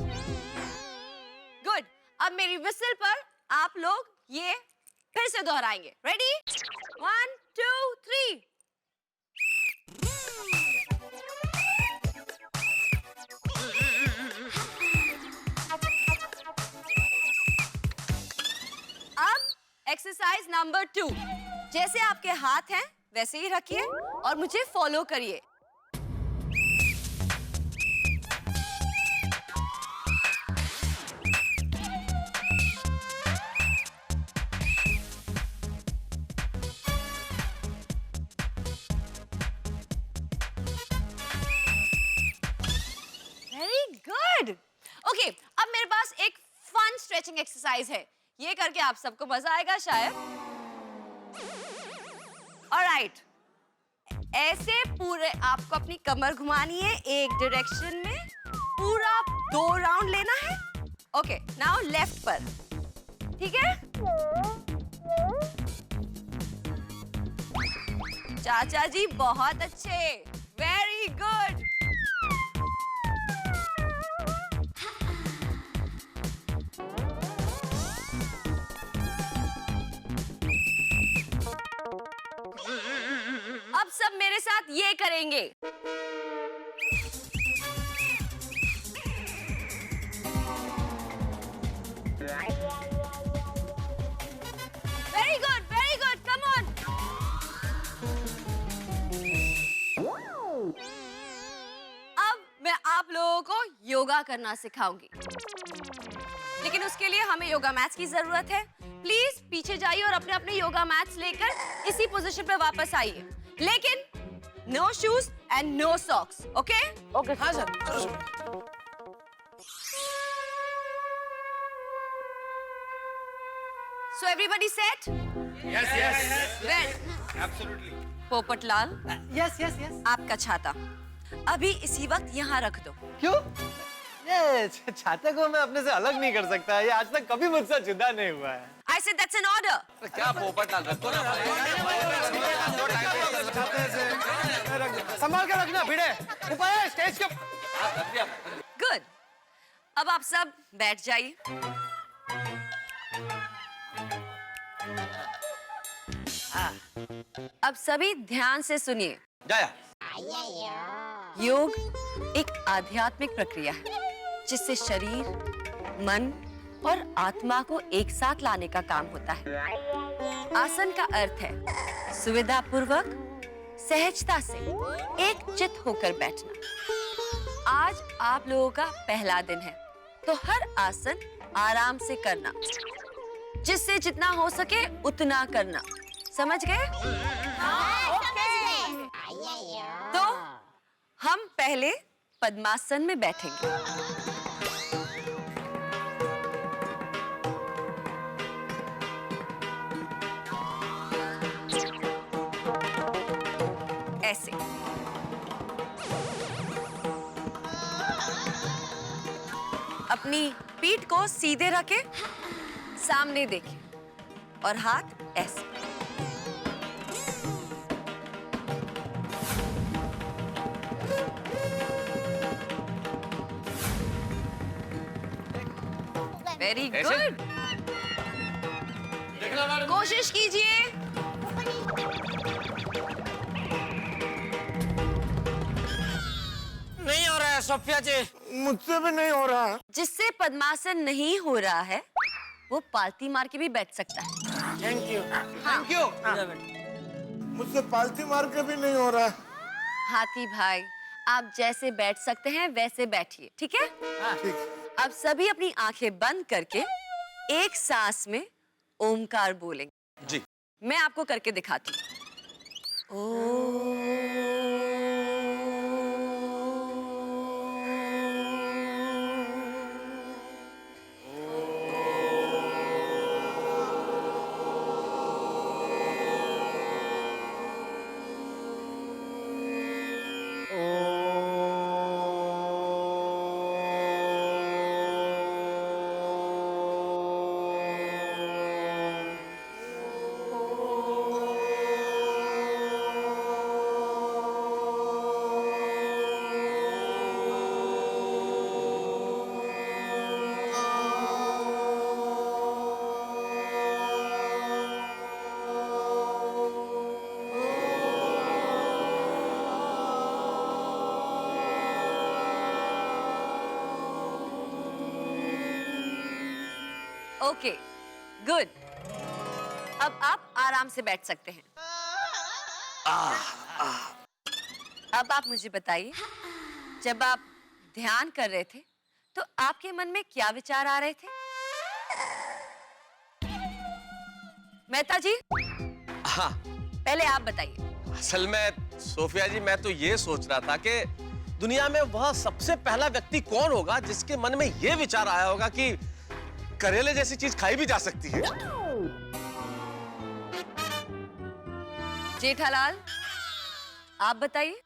गुड। अब मेरी विसल पर आप लोग ये फिर से दोहराएंगे। रेडी? 1 2 3। अब एक्सरसाइज एक्सरसाइज नंबर 2। जैसे आपके हाथ हैं वैसे ही रखिए और मुझे फॉलो करिए। Very good. ओके, अब मेरे पास एक फन स्ट्रेचिंग एक्सरसाइज है, ये करके आप सबको मजा आएगा शायद। ऑलराइट, ऐसे पूरे आपको अपनी कमर घुमानी है एक डायरेक्शन में, पूरा 2 राउंड लेना है। ओके, नाउ लेफ्ट पर, ठीक है? चाचा जी बहुत अच्छे, वेरी गुड। अब सब मेरे साथ ये करेंगे। Very good, come on. अब मैं आप लोगों को योगा करना सिखाऊंगी, लेकिन उसके लिए हमें योगा मैट्स की जरूरत है। प्लीज पीछे जाइए और अपने अपने योगा मैट्स लेकर इसी पोजीशन पे वापस आइए, लेकिन no shoes and no socks. Okay? Okay हाँ sir. So everybody set? Yes. Well, Absolutely. Popatlal, yes yes yes. आपका छाता अभी इसी वक्त यहाँ रख दो। क्यों? ये छाते को मैं अपने से अलग नहीं कर सकता, ये आज तक कभी मुझसे जुदा नहीं हुआ है। I said that's an order. क्या पोपटलाल, रखो ना। संभाल के रखना भिड़े, ऊपर है स्टेज के। Good. अब आप सब बैठ जाइए। अब सभी ध्यान से सुनिए। जाया। योग एक आध्यात्मिक प्रक्रिया है जिससे शरीर, मन और आत्मा को एक साथ लाने का काम होता है। आसन का अर्थ है सुविधा पूर्वक, सहजता से एक चित होकर बैठना। आज आप लोगों का पहला दिन है, तो हर आसन आराम से करना, जिससे जितना हो सके उतना करना। समझ गए? तो हम पहले पद्मासन में बैठेंगे। ऐसे। अपनी पीठ को सीधे रखें, सामने देखें और हाथ ऐसे। Very good. कोशिश कीजिए। नहीं हो रहा है सोफिया जी, मुझसे भी नहीं हो रहा। जिससे पद्मासन नहीं हो रहा है वो पालती मार के भी बैठ सकता है। Thank you. हाँ। मुझसे पालती मार के भी नहीं हो रहा। हाथी भाई, आप जैसे बैठ सकते हैं वैसे बैठिए, ठीक है? ठीक। अब सभी अपनी आंखें बंद करके एक सांस में ओमकार बोलेंगे। जी। मैं आपको करके दिखाती हूँ। Okay, good. अब आप आराम से बैठ सकते हैं। अब आप मुझे बताइए, जब आप ध्यान कर रहे थे तो आपके मन में क्या विचार आ रहे थे? मेहता जी, हाँ, पहले आप बताइए। असल में सोफिया जी, मैं तो ये सोच रहा था कि दुनिया में वह सबसे पहला व्यक्ति कौन होगा जिसके मन में ये विचार आया होगा कि करेले जैसी चीज खाई भी जा सकती है। जेठालाल, आप बताइए।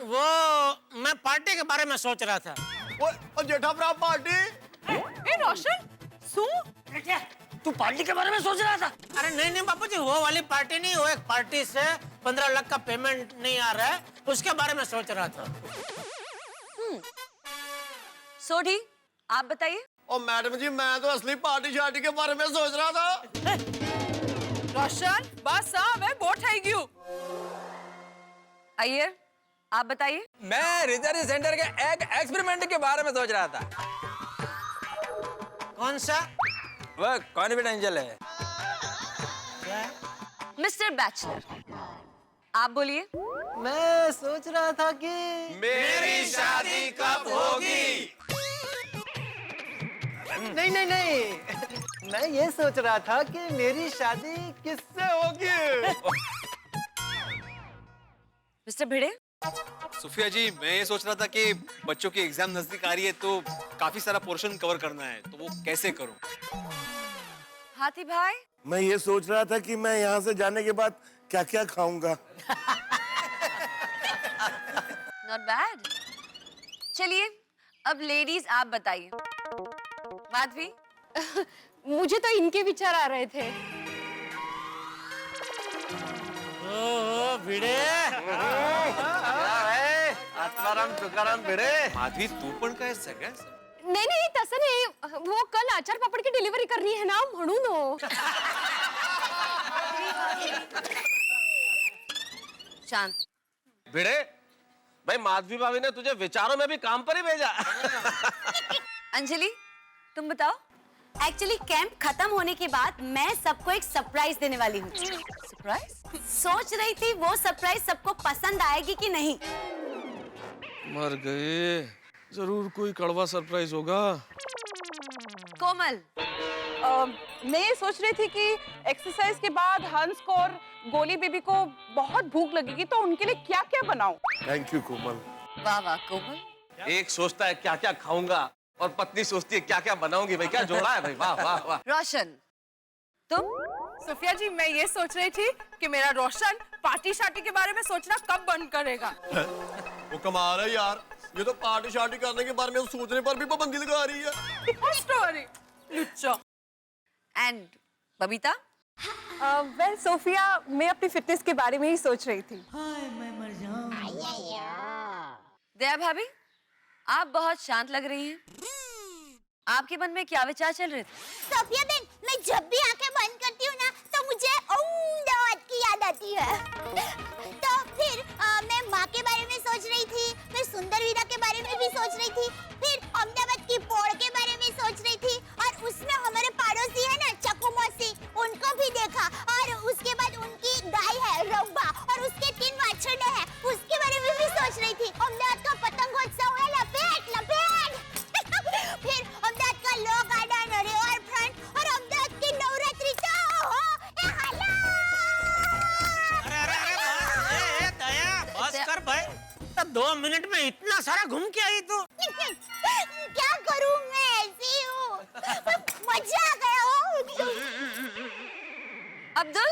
वो मैं पार्टी के बारे में सोच रहा था। ओ जेठा भरा पार्टी। ए रोशन, सुन, तू पार्टी के बारे में सोच रहा था? अरे नहीं नहीं बापू जी, वो वाली पार्टी नहीं, वो एक पार्टी से 15 लाख का पेमेंट नहीं आ रहा है, उसके बारे में सोच रहा था। सोढ़ी, आप बताइए। ओ मैडम जी, मैं तो असली पार्टी शार्टी के बारे में सोच रहा था। रोशन, बस साहब है, बोट है क्यों? अय्यर, आप बताइए। मैं रिसर्च सेंटर के एक एक्सपेरिमेंट के बारे में सोच रहा था। कौन सा? वह कॉन्फिडेंशियल है। मिस्टर बैचलर, आप बोलिए। मैं सोच रहा था कि मेरी शादी कब होगी? नहीं नहीं नहीं, मैं ये सोच रहा था कि मेरी शादी किससे होगी। मिस्टर भिड़े। सुफिया जी, मैं ये सोच रहा था कि बच्चों की एग्जाम नजदीक आ रही है तो काफी सारा पोर्शन कवर करना है, तो वो कैसे करूं? हाथी भाई। मैं ये सोच रहा था कि मैं यहाँ से जाने के बाद क्या क्या खाऊंगा। Not bad. चलिए, अब लेडीज आप बताइए। माधवी। मुझे तो इनके विचार आ रहे थे। ओ भिड़े। आत्माराम तुकाराम भिडे। माधवी, तू पण काय सगळ्या नाही नाही, तसं नाही, वो कल आचार पापड़ की डिलिव्हरी करनी है ना, म्हणून हो। शांत। भिडे भाई, माधवी भाभी ने तुझे विचारों में भी काम पर ही भेजा। अंजलि, तुम बताओ। एक्चुअली कैंप खत्म होने के बाद मैं सबको एक सरप्राइज देने वाली हूँ। सरप्राइज? सोच रही थी वो सरप्राइज सबको पसंद आएगी कि नहीं। मर गए, जरूर कोई कड़वा सरप्राइज होगा। कोमल। मैं ये सोच रही थी कि एक्सरसाइज के बाद हंस को और गोली बेबी को बहुत भूख लगेगी, तो उनके लिए क्या क्या बनाऊं। थैंक यू कोमल। वाह वाह कोमल। एक सोचता है क्या क्या खाऊंगा और पत्नी सोचती है क्या क्या बनाऊंगी। भाई क्या जोड़ा है भाई, वाह वाह वाह। रोशन, तुम? सोफिया जी, मैं ये सोच रही थी कि मेरा रोशन पार्टी शार्टी के बारे में सोचना कब बंद करेगा। वो कमाल है यार, ये तो पार्टी शार्टी करने के बारे में सोचने पर भी पाबंदी लगा रही है। स्टोरी लुच्चा। एंड बबीता? वेल सोफिया, मैं अपनी फिटनेस के बारे में ही सोच रही थी। दया भाभी, आप बहुत शांत लग रही हैं। आपके मन में क्या विचार चल रहे थे? सोफिया बहन, मैं जब भी आंखें बंद करती हूँ ना, तो मुझे अहमदाबाद की याद आती है। तो फिर मैं माँ के बारे में सोच रही थी, फिर सुंदर वीरा के बारे में भी सोच रही थी, फिर अहमदाबाद की पोड़ के बारे में सोच रही थी, और उसमें हमारे पड़ोसी है ना चक्कू मौसी, उनको भी देखा, और उसके बाद उनकी गाय है रब्बा, और उसके 3 वाछड़े हैं, उसके बारे में भी सोच रही थी। अहमदाबाद का पतंगोत्सव है, लपेट लपेट। फिर अहमदाबाद का लो गार्डन, रिवर फ्रंट, और अहमदाबाद की नवरात्रि तो अरे दया, बस कर भाई। तो 2 मिनट में इतना सारा घूम के आई तू? क्या करूं, मैं ऐसी हूँ, मजा आ गया हो। अब्दुल?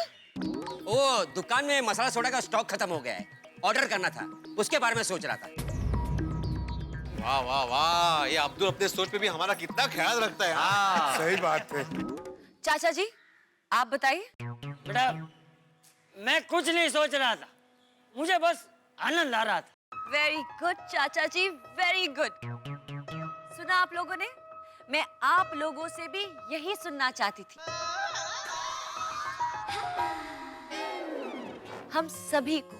वो दुकान में मसाला सोडा का स्टॉक खत्म हो गया है, ऑर्डर करना था, उसके बारे में सोच रहा था। वाह वाह वाह, ये अब्दुल अपने सोच पे भी हमारा कितना ख्याल रखता है। हाँ, सही बात है। चाचा जी, आप बताइए। बेटा, मैं कुछ नहीं सोच रहा था, मुझे बस आनंद आ रहा था। वेरी गुड चाचा जी, वेरी गुड। सुना आप लोगों ने? मैं आप लोगों से भी यही सुनना चाहती थी। हम सभी को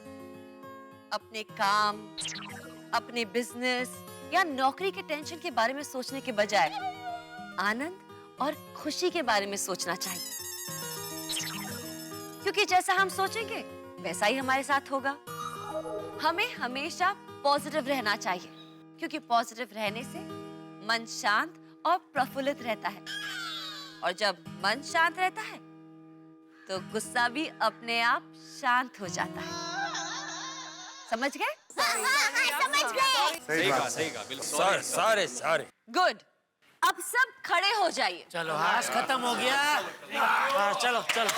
अपने काम, अपने बिजनेस या नौकरी के टेंशन के बारे में सोचने के बजाय आनंद और खुशी के बारे में सोचना चाहिए। क्योंकि जैसा हम सोचेंगे वैसा ही हमारे साथ होगा। हमें हमेशा पॉजिटिव रहना चाहिए, क्योंकि पॉजिटिव रहने से मन शांत और प्रफुल्लित रहता है, और जब मन शांत रहता है तो गुस्सा भी अपने आप शांत हो जाता है। समझ गए? समझ गए। सही कहा बिल्कुल। सॉरी। गुड। अब सब खड़े हो जाइए। चलो हास खत्म हो गया। हाँ, चलो चलो।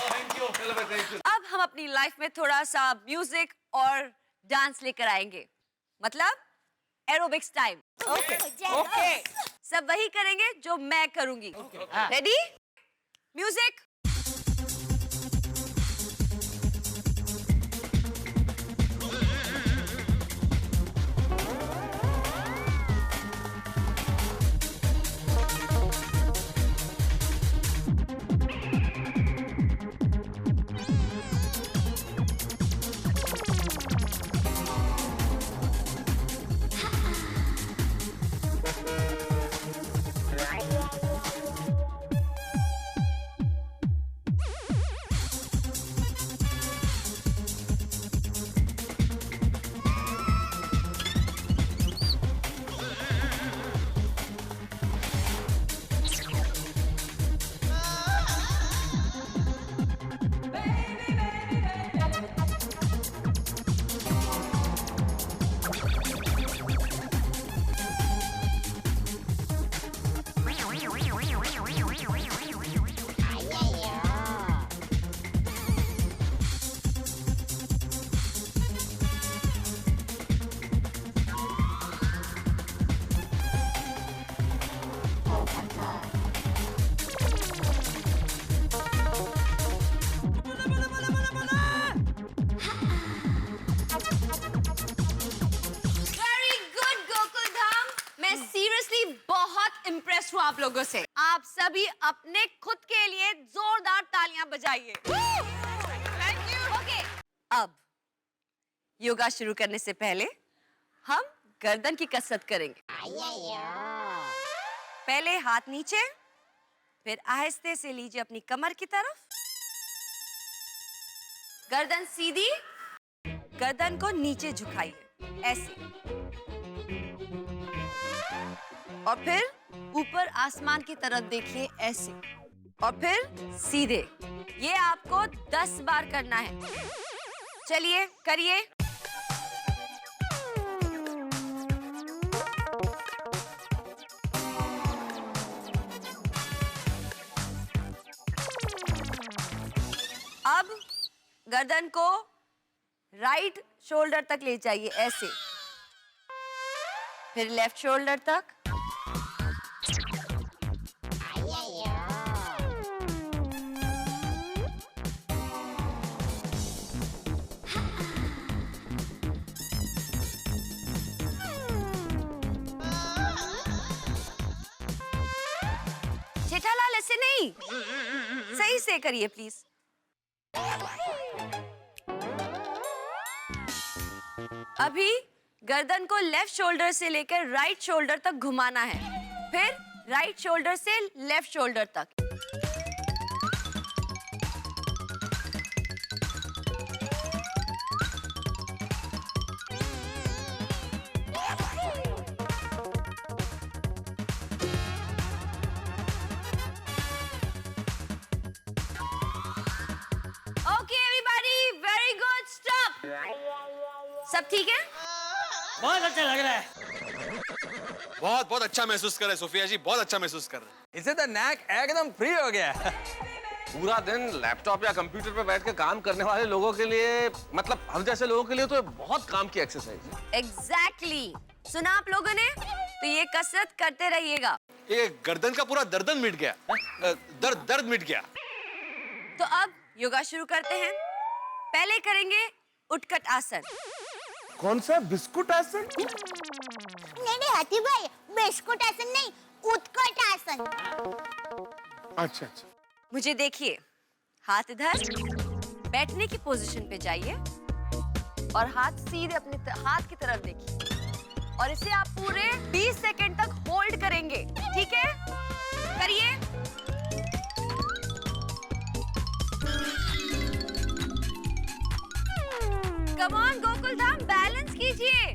अब हम अपनी लाइफ में थोड़ा सा म्यूजिक और डांस लेकर आएंगे, मतलब एरोबिक्स टाइम। ओके। सब वही करेंगे जो मैं करूंगी। रेडी? म्यूजिक। इम्प्रेस हूँ आप लोगों से। आप सभी अपने खुद के लिए जोरदार तालियां बजाइए। Thank you. ओके, अब योगा शुरू करने से पहले हम गर्दन की कसरत करेंगे। पहले हाथ नीचे, फिर आहिस्ते से लीजिए अपनी कमर की तरफ, गर्दन सीधी, गर्दन को नीचे झुकाइए ऐसे, और फिर ऊपर आसमान की तरफ देखिए ऐसे, और फिर सीधे। ये आपको 10 बार करना है। चलिए करिए। अब गर्दन को राइट शोल्डर तक ले जाइए ऐसे, फिर लेफ्ट शोल्डर तक, जेठालाल ऐसे नहीं, सही से करिए प्लीज। अभी गर्दन को लेफ्ट शोल्डर से लेकर राइट शोल्डर तक घुमाना है, फिर राइट शोल्डर से लेफ्ट शोल्डर तक। Okay everybody, very good, stop. सब ठीक है? बहुत अच्छा लग रहा है। बहुत बहुत अच्छा महसूस कर रहे हैं सोफिया जी, बहुत अच्छा महसूस कर रहे हैं। इससे तो नैक एकदम फ्री हो गया। पूरा दिन लैपटॉप या कंप्यूटर पे बैठ के काम करने वाले लोगों के लिए, मतलब हम जैसे लोगों के लिए तो बहुत काम की एक्सरसाइज है। एग्जैक्टली। सुना आप लोगों ने? तो ये कसरत करते रहिएगा। ये गर्दन का पूरा दर्द मिट गया, दर्द मिट गया। तो अब योगा शुरू करते हैं। पहले करेंगे उठकट आसन। कौन सा? बिस्कुट आसन? नहीं हाथी भाई, बिस्कुट आसन नहीं, उत्कट आसन। अच्छा अच्छा। मुझे देखिए, हाथ इधर, बैठने की पोजीशन पे जाइए और हाथ सीधे अपने हाथ की तरफ देखिए, और इसे आप पूरे 20 सेकंड तक होल्ड करेंगे। ठीक है? करिए। Come on Gokul Dham, balance कीजिए।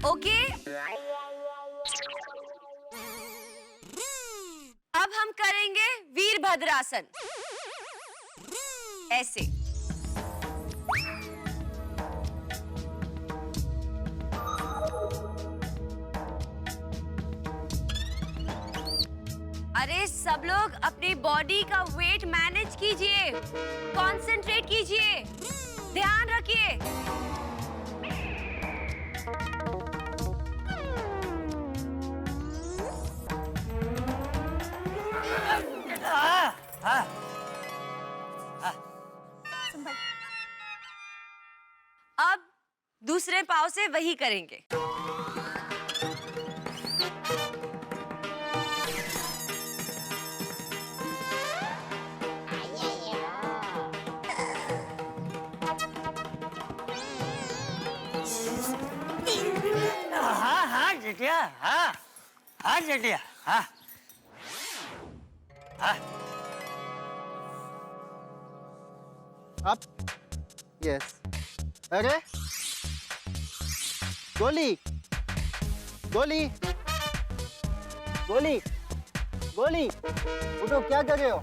ओके, अब हम करेंगे वीरभद्रासन। ऐसे अरे सब लोग अपनी बॉडी का वेट मैनेज कीजिए, कंसंट्रेट कीजिए, ध्यान रखिए। अब दूसरे पाव से वही करेंगे। हाँ हाँ जेठिया, हाँ हाँ जेठिया, हाँ हाँ। Up, yes. अरे गोली गोली गोली गोली, उठो, क्या कर रहे हो?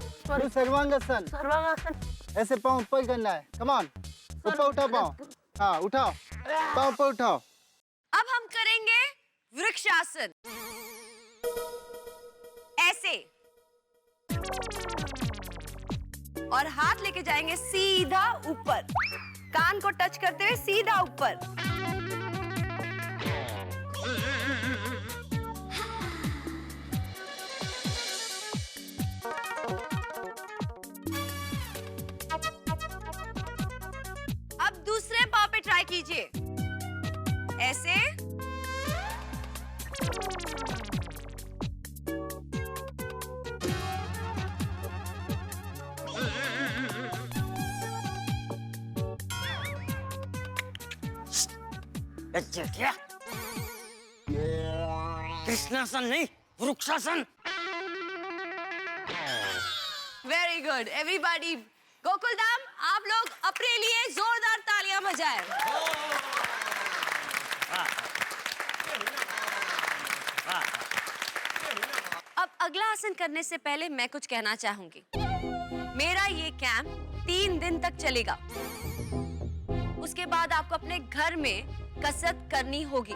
सर्वांगासन। सर्वांगासन ऐसे पाँव ऊपर करना है। कम ऑन, ऊपर उठाओ पाँव। हाँ उठाओ, पाँव ऊपर उठाओ। अब हम करेंगे वृक्षासन। ऐसे, और हाथ लेके जाएंगे सीधा ऊपर, कान को टच करते हुए सीधा ऊपर। अब दूसरे पाँव पे ट्राई कीजिए। ऐसे, जेठिया, कृष्णासन नहीं, वृक्षासन। Very good everybody. Gokul Dham, आप लोग अपने लिए जोरदार तालियां बजाएं। अब अगला आसन करने से पहले मैं कुछ कहना चाहूंगी। मेरा ये कैंप 3 दिन तक चलेगा। उसके बाद आपको अपने घर में कसरत करनी होगी।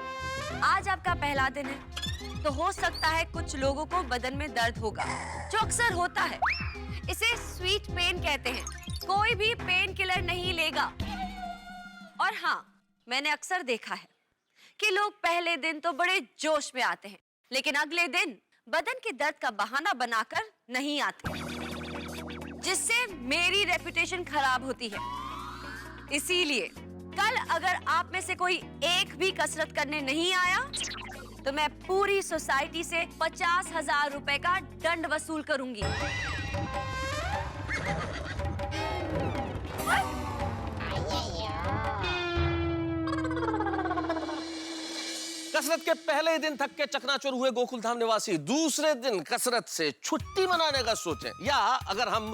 आज आपका पहला दिन है, तो हो सकता है कुछ लोगों को बदन में दर्द होगा, जो अक्सर होता है। इसे स्वीट पेन कहते हैं। कोई भी पेन किलर नहीं लेगा। और हाँ, मैंने अक्सर देखा है कि लोग पहले दिन तो बड़े जोश में आते हैं, लेकिन अगले दिन बदन के दर्द का बहाना बनाकर नहीं आते, जिससे मेरी रेपुटेशन खराब होती है। इसीलिए कल अगर आप में से कोई एक भी कसरत करने नहीं आया, तो मैं पूरी सोसाइटी से 50,000 रुपए का दंड वसूल करूंगी। कसरत के पहले दिन थक के चकनाचूर हुए गोकुल धाम निवासी दूसरे दिन कसरत से छुट्टी मनाने का सोचें, या अगर हम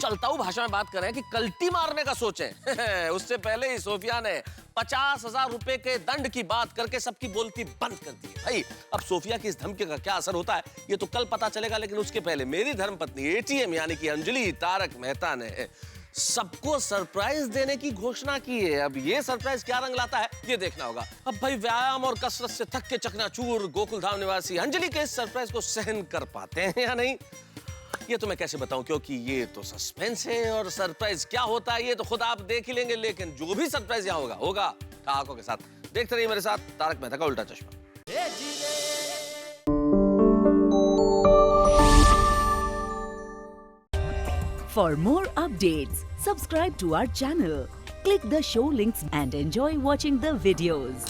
चलताऊ भाषा में बात करें कि कल्टी मारने का सोचें। उससे पहले ही सोफिया ने 50,000 रुपए के दंड की बात करके सबकी बोलती बंद कर दी। भाई, अब सोफिया की इस धमकी का क्या असर होता है ये तो कल पता चलेगा, लेकिन उसके पहले मेरी धर्मपत्नी एटीएम यानी कि अंजलि तारक मेहता ने सबको सरप्राइज देने की घोषणा की है। अब ये सरप्राइज क्या रंग लाता है ये देखना होगा। अब भाई, व्यायाम और कसरत से थक के चकनाचूर गोकुल धाम निवासी अंजलि के इस सरप्राइज को सहन कर पाते हैं या नहीं, ये तो मैं कैसे बताऊं, क्योंकि ये तो सस्पेंस है। और सरप्राइज क्या होता है ये तो खुद आप देख ही लेंगे, लेकिन जो भी सरप्राइज यहाँ होगा ठहाकों के साथ। देखते रहिए मेरे साथ तारक मेहता का उल्टा चश्मा। For more updates, subscribe to our channel, click the show links and enjoy watching the videos.